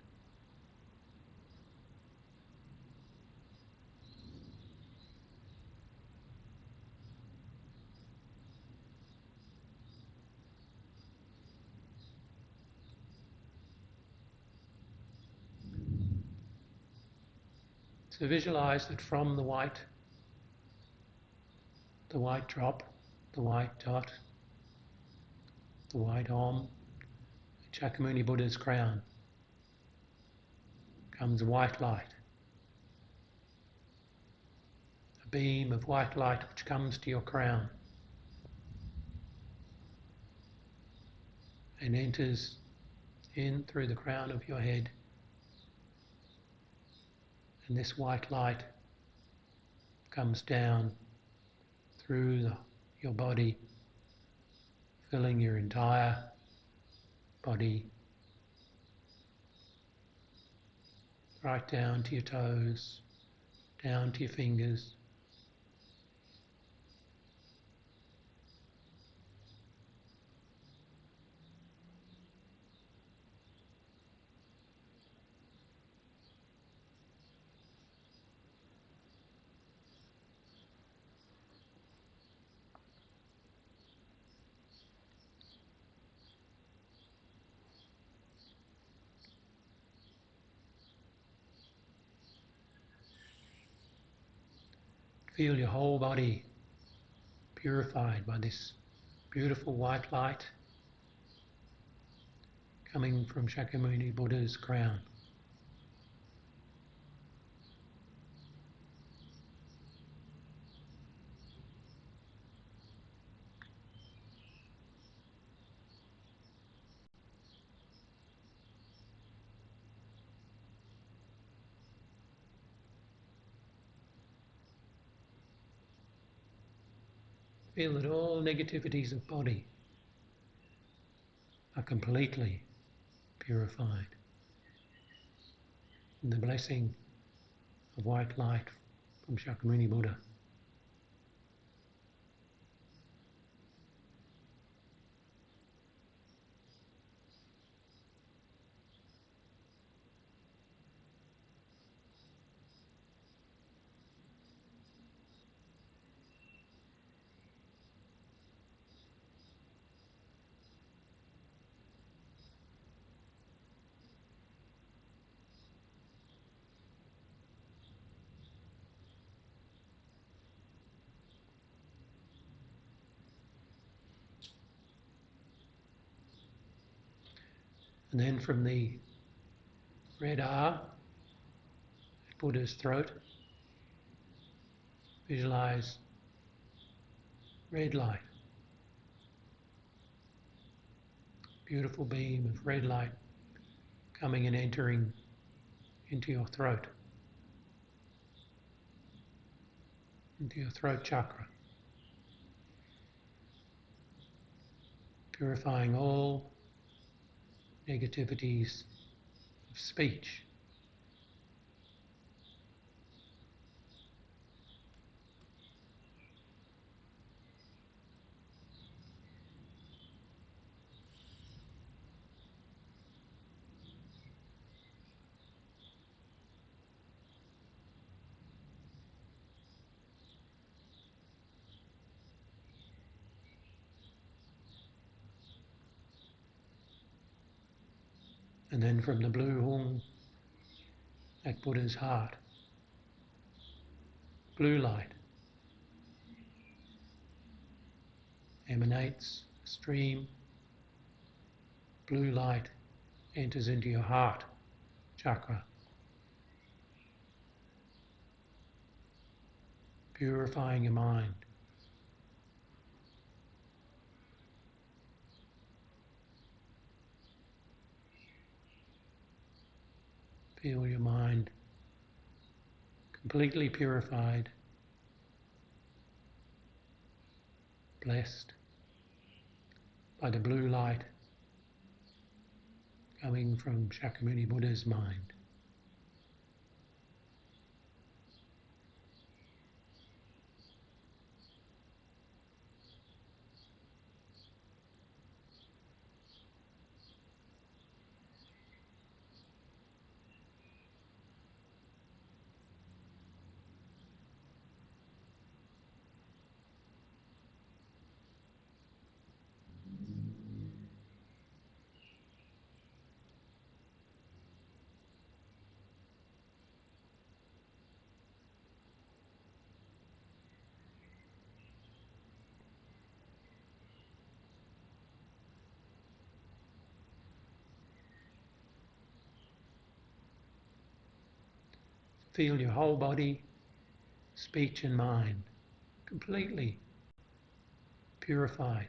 So visualize that from the white drop, the white dot, the white Om, at Shakyamuni Buddha's crown comes white light. A beam of white light which comes to your crown and enters in through the crown of your head. And this white light comes down through your body, filling your entire body, right down to your toes, down to your fingers. Feel your whole body purified by this beautiful white light coming from Shakyamuni Buddha's crown. Feel that all negativities of body are completely purified in the blessing of white light from Shakyamuni Buddha. And then from the red R at Buddha's throat, visualize red light, beautiful beam of red light coming and entering into your throat chakra, purifying all negativities of speech. And then from the blue hung at Buddha's heart, blue light emanates, a stream, blue light enters into your heart chakra, purifying your mind. Feel your mind completely purified, blessed by the blue light coming from Shakyamuni Buddha's mind. Feel your whole body, speech and mind completely purified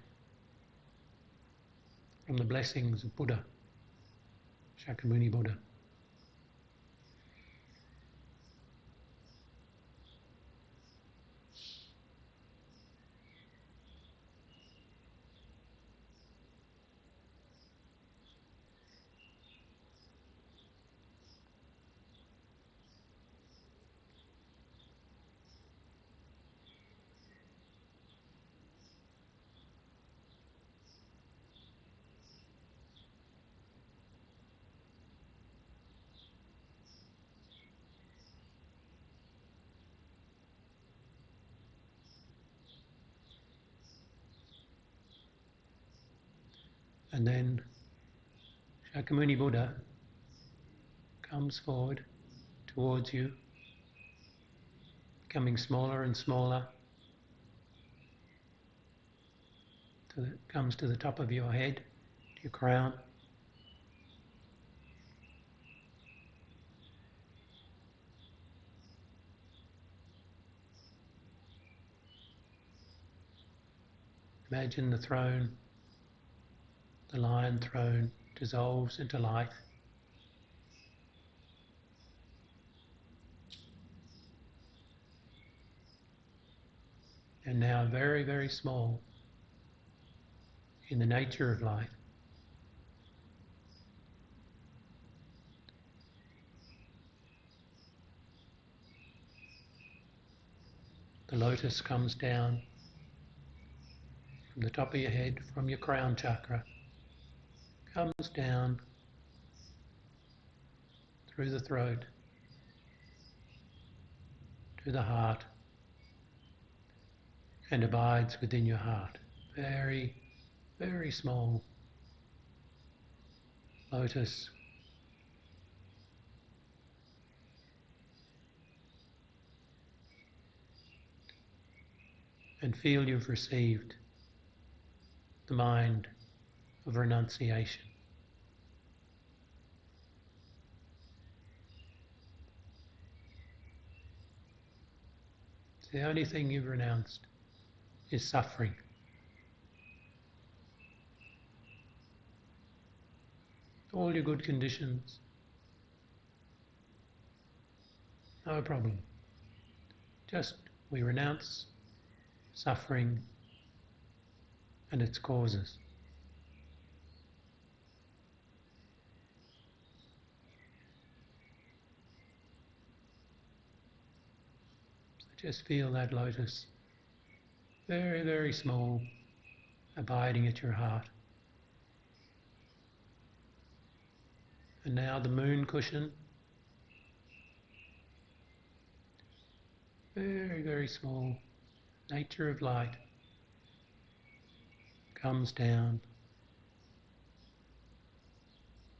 from the blessings of Buddha, Shakyamuni Buddha. And then Shakyamuni Buddha comes forward towards you, becoming smaller and smaller, comes to the top of your head, to your crown. Imagine the throne, the lion throne, dissolves into light. And now very, very small in the nature of light. The lotus comes down from the top of your head, from your crown chakra, comes down through the throat, to the heart, and abides within your heart. Very, very small lotus. And feel you've received the mind of renunciation. The only thing you've renounced is suffering. All your good conditions, no problem. Just we renounce suffering and its causes. So just feel that lotus, very, very small, abiding at your heart. And now the moon cushion, very, very small, nature of light, comes down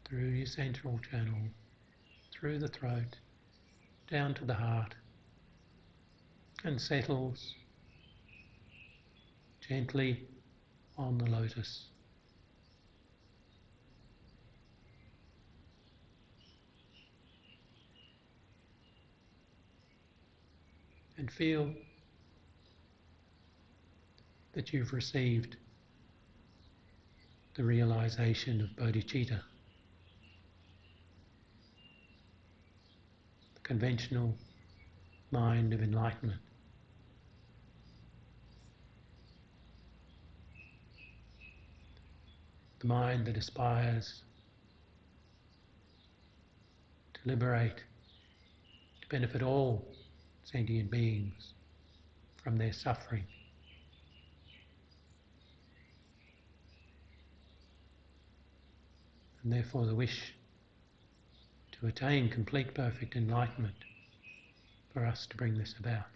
through your central channel, through the throat, down to the heart, and settles gently on the lotus. And feel that you've received the realization of bodhicitta, the conventional mind of enlightenment. The mind that aspires to liberate, to benefit all sentient beings from their suffering. And therefore the wish to attain complete perfect enlightenment for us to bring this about.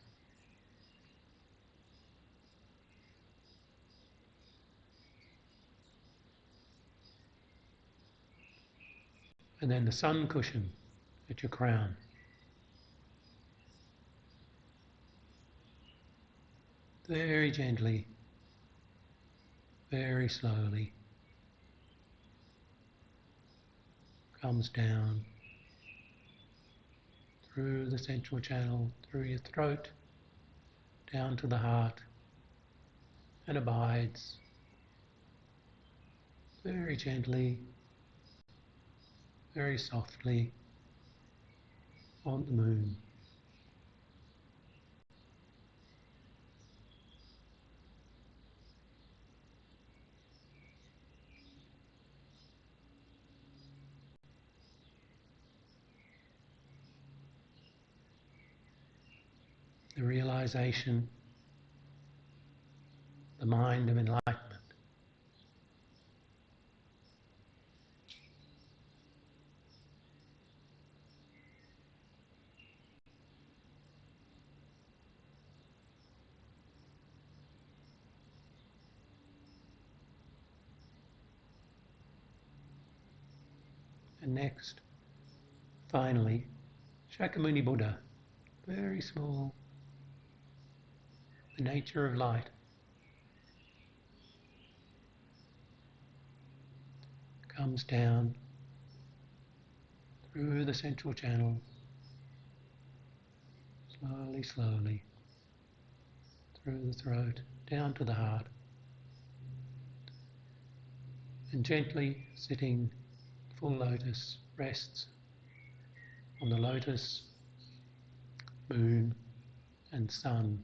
And then the sun cushion at your crown. Very gently, very slowly, comes down through the central channel, through your throat, down to the heart, and abides very gently, very softly on the moon. The realization, the mind of enlightenment. And next, finally, Shakyamuni Buddha, very small, the nature of light, comes down through the central channel, slowly, slowly, through the throat, down to the heart, and gently sitting full lotus rests on the lotus, moon and sun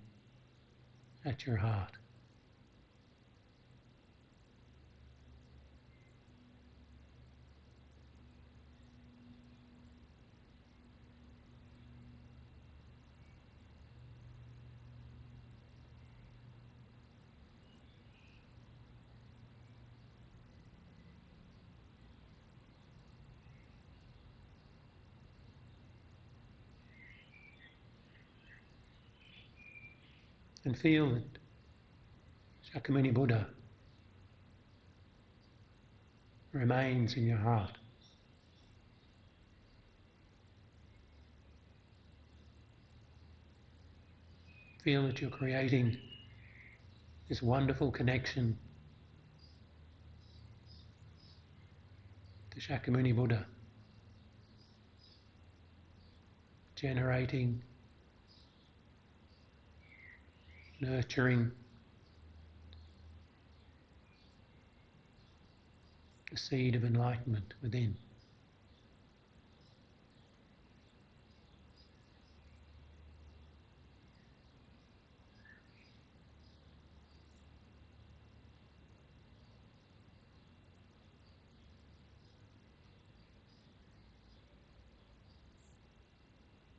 at your heart. And feel that Shakyamuni Buddha remains in your heart. Feel that you're creating this wonderful connection to Shakyamuni Buddha, generating, nurturing the seed of enlightenment within.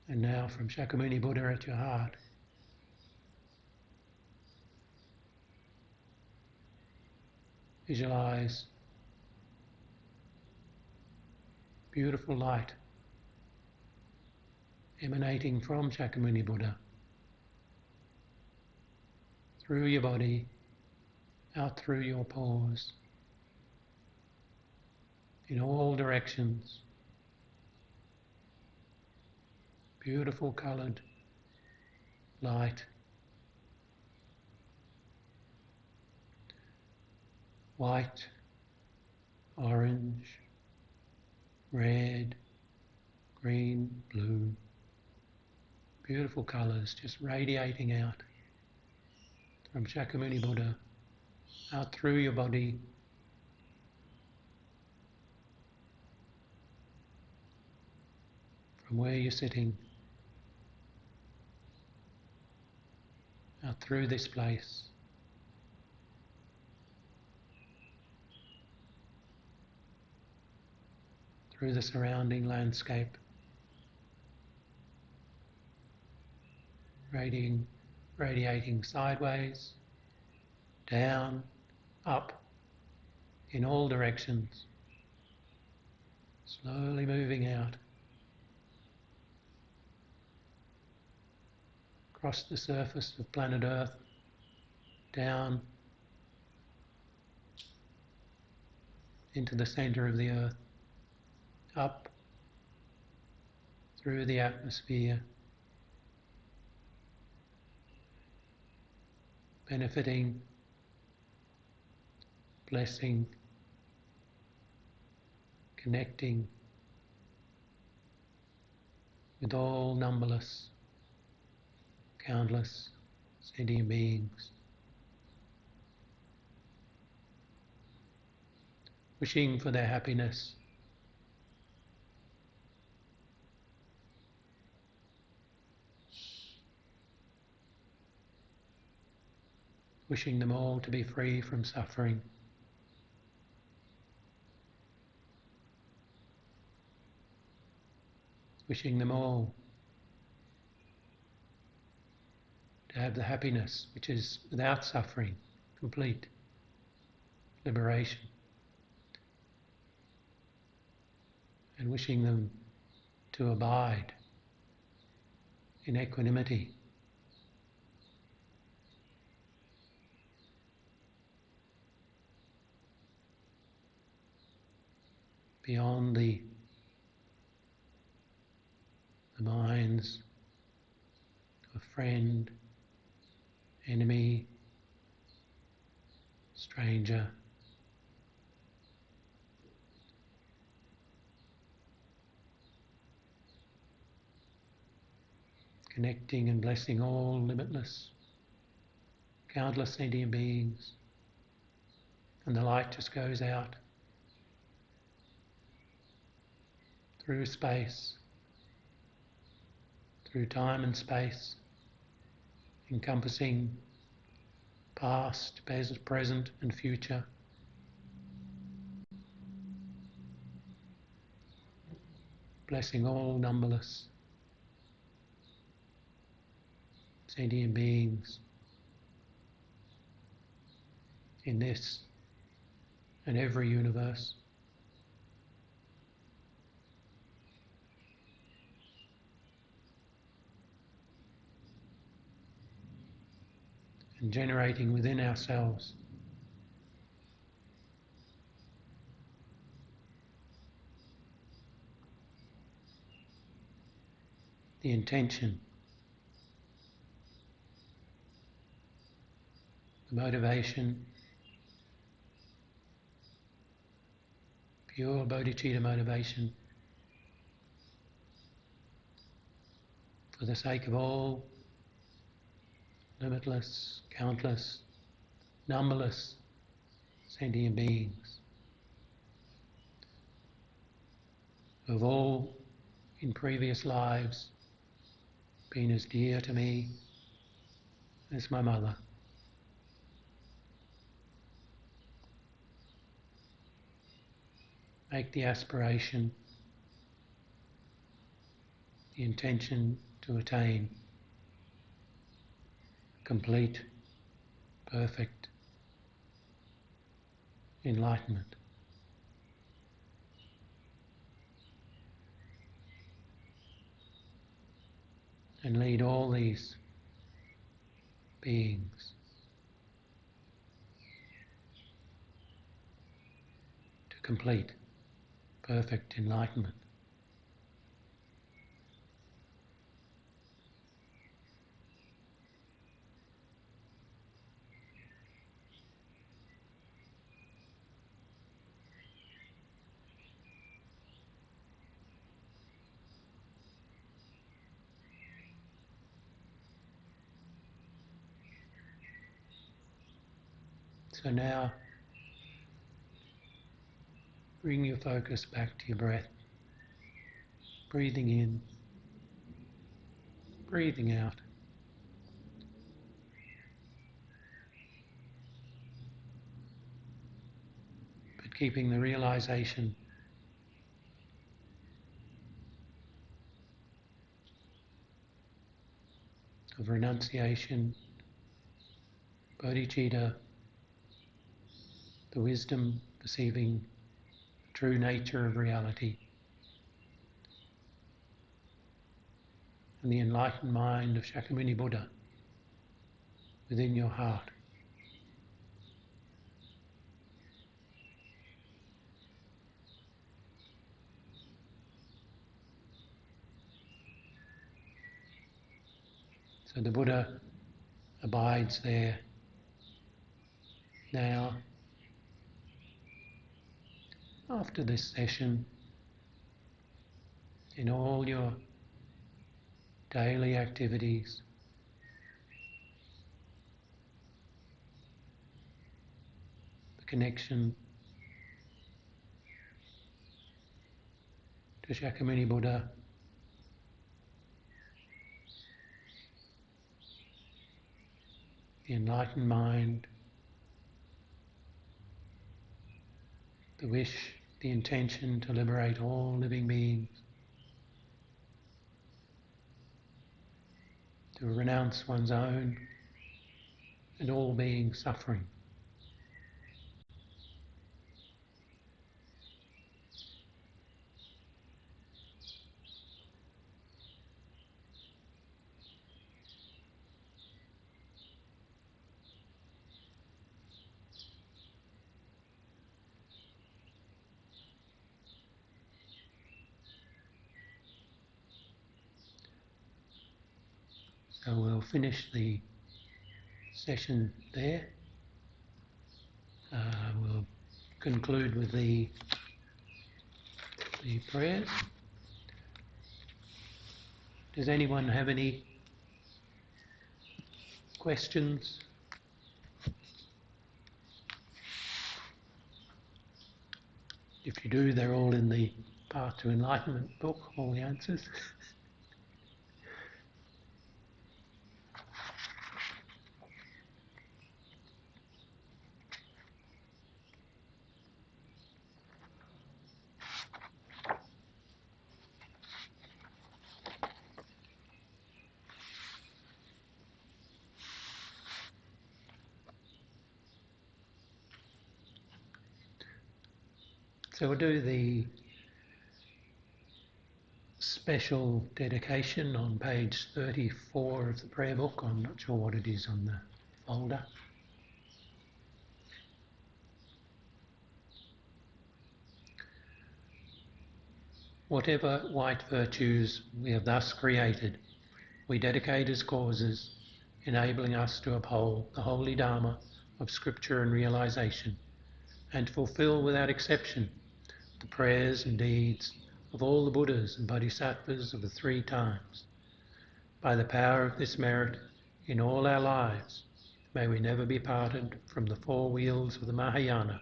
And now from Shakyamuni Buddha at your heart, visualize beautiful light emanating from Shakyamuni Buddha through your body, out through your pores, in all directions. Beautiful coloured light, white, orange, red, green, blue. Beautiful colours just radiating out from Shakyamuni Buddha, out through your body, from where you're sitting, out through this place, through the surrounding landscape, radiating sideways, down, up, in all directions, slowly moving out, across the surface of planet Earth, down into the centre of the Earth, up through the atmosphere, benefiting, blessing, connecting with all numberless, countless sentient beings, wishing for their happiness, wishing them all to be free from suffering, wishing them all to have the happiness which is without suffering, complete liberation, and wishing them to abide in equanimity, beyond the the minds of friend, enemy, stranger, connecting and blessing all limitless, countless sentient beings, and the light just goes out through space, through time and space, encompassing past, present and future, blessing all numberless sentient beings in this and every universe. And generating within ourselves the intention, the motivation, pure bodhicitta motivation for the sake of all limitless, countless, numberless sentient beings who have all in previous lives been as dear to me as my mother. Make the aspiration, the intention to attain complete, perfect enlightenment. And lead all these beings to complete, perfect enlightenment. So now, bring your focus back to your breath. Breathing in, breathing out. But keeping the realization of renunciation, bodhicitta, the wisdom perceiving the true nature of reality, and the enlightened mind of Shakyamuni Buddha within your heart. So the Buddha abides there now. After this session, in all your daily activities, the connection to Shakyamuni Buddha, the enlightened mind, the wish, the intention to liberate all living beings, to renounce one's own and all being suffering. So we'll finish the session there. We'll conclude with the prayers. Does anyone have any questions? If you do, they're all in the Path to Enlightenment book, all the answers. So we'll do the special dedication on page 34 of the prayer book. I'm not sure what it is on the folder. Whatever white virtues we have thus created, we dedicate as causes, enabling us to uphold the holy Dharma of Scripture and realization, and fulfill without exception the prayers and deeds of all the Buddhas and Bodhisattvas of the three times. By the power of this merit, in all our lives, may we never be parted from the four wheels of the Mahayana,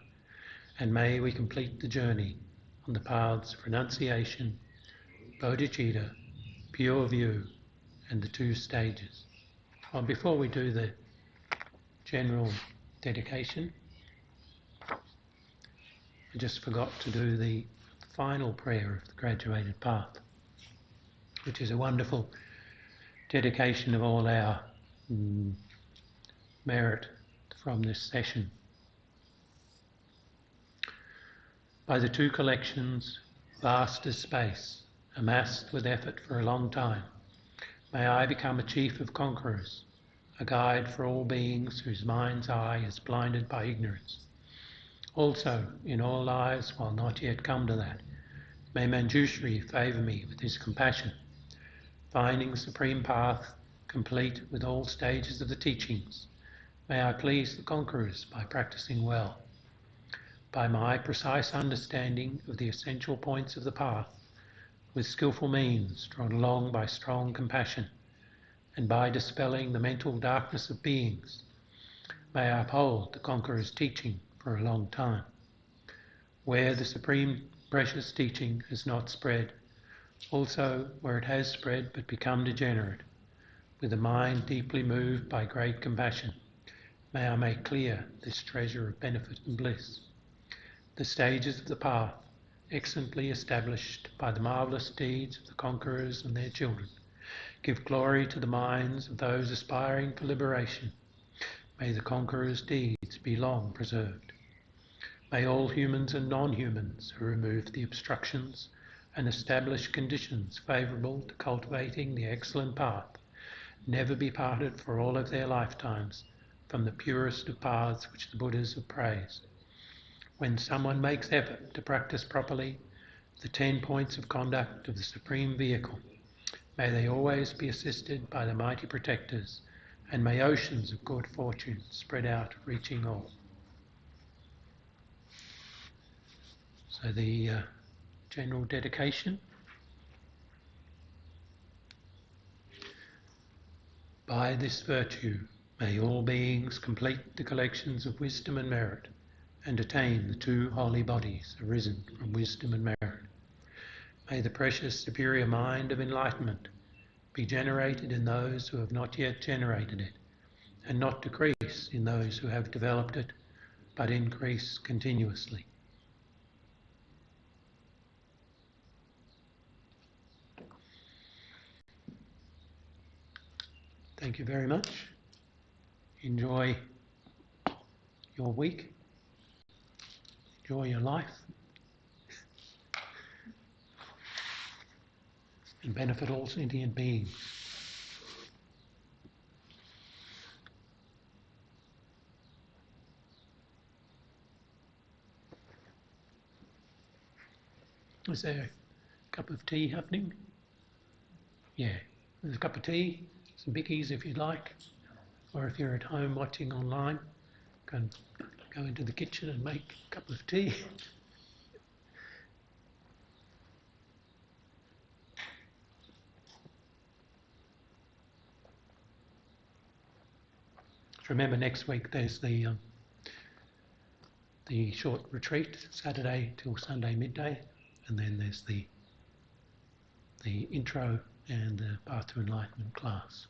and may we complete the journey on the paths of renunciation, bodhicitta, pure view, and the two stages. Well, before we do the general dedication, I just forgot to do the final prayer of the graduated path, which is a wonderful dedication of all our merit from this session. By the two collections, vast as space, amassed with effort for a long time, may I become a chief of conquerors, a guide for all beings whose mind's eye is blinded by ignorance. Also, in all lives, while not yet come to that, may Manjushri favour me with his compassion, finding supreme path complete with all stages of the teachings. May I please the conquerors by practicing well. By my precise understanding of the essential points of the path, with skillful means drawn along by strong compassion, and by dispelling the mental darkness of beings, may I uphold the conqueror's teaching for a long time. Where the supreme precious teaching has not spread, also where it has spread but become degenerate, with a mind deeply moved by great compassion, may I make clear this treasure of benefit and bliss. The stages of the path, excellently established by the marvellous deeds of the conquerors and their children, give glory to the minds of those aspiring for liberation. May the conqueror's deeds be long preserved. May all humans and non-humans who remove the obstructions and establish conditions favourable to cultivating the excellent path never be parted for all of their lifetimes from the purest of paths which the Buddhas have praised. When someone makes effort to practice properly the 10 points of conduct of the Supreme Vehicle, may they always be assisted by the mighty protectors, and may oceans of good fortune spread out, reaching all. So the general dedication. By this virtue may all beings complete the collections of wisdom and merit, and attain the two holy bodies arisen from wisdom and merit. May the precious superior mind of enlightenment be generated in those who have not yet generated it, and not decrease in those who have developed it, but increase continuously. Thank you very much. Enjoy your week. Enjoy your life. And benefit all sentient beings. Is there a cup of tea happening? Yeah. There's a cup of tea. some bickies if you'd like, or if you're at home watching online, can go into the kitchen and make a cup of tea. Remember, next week there's the short retreat, Saturday till Sunday midday, and then there's the intro and the Path to Enlightenment class.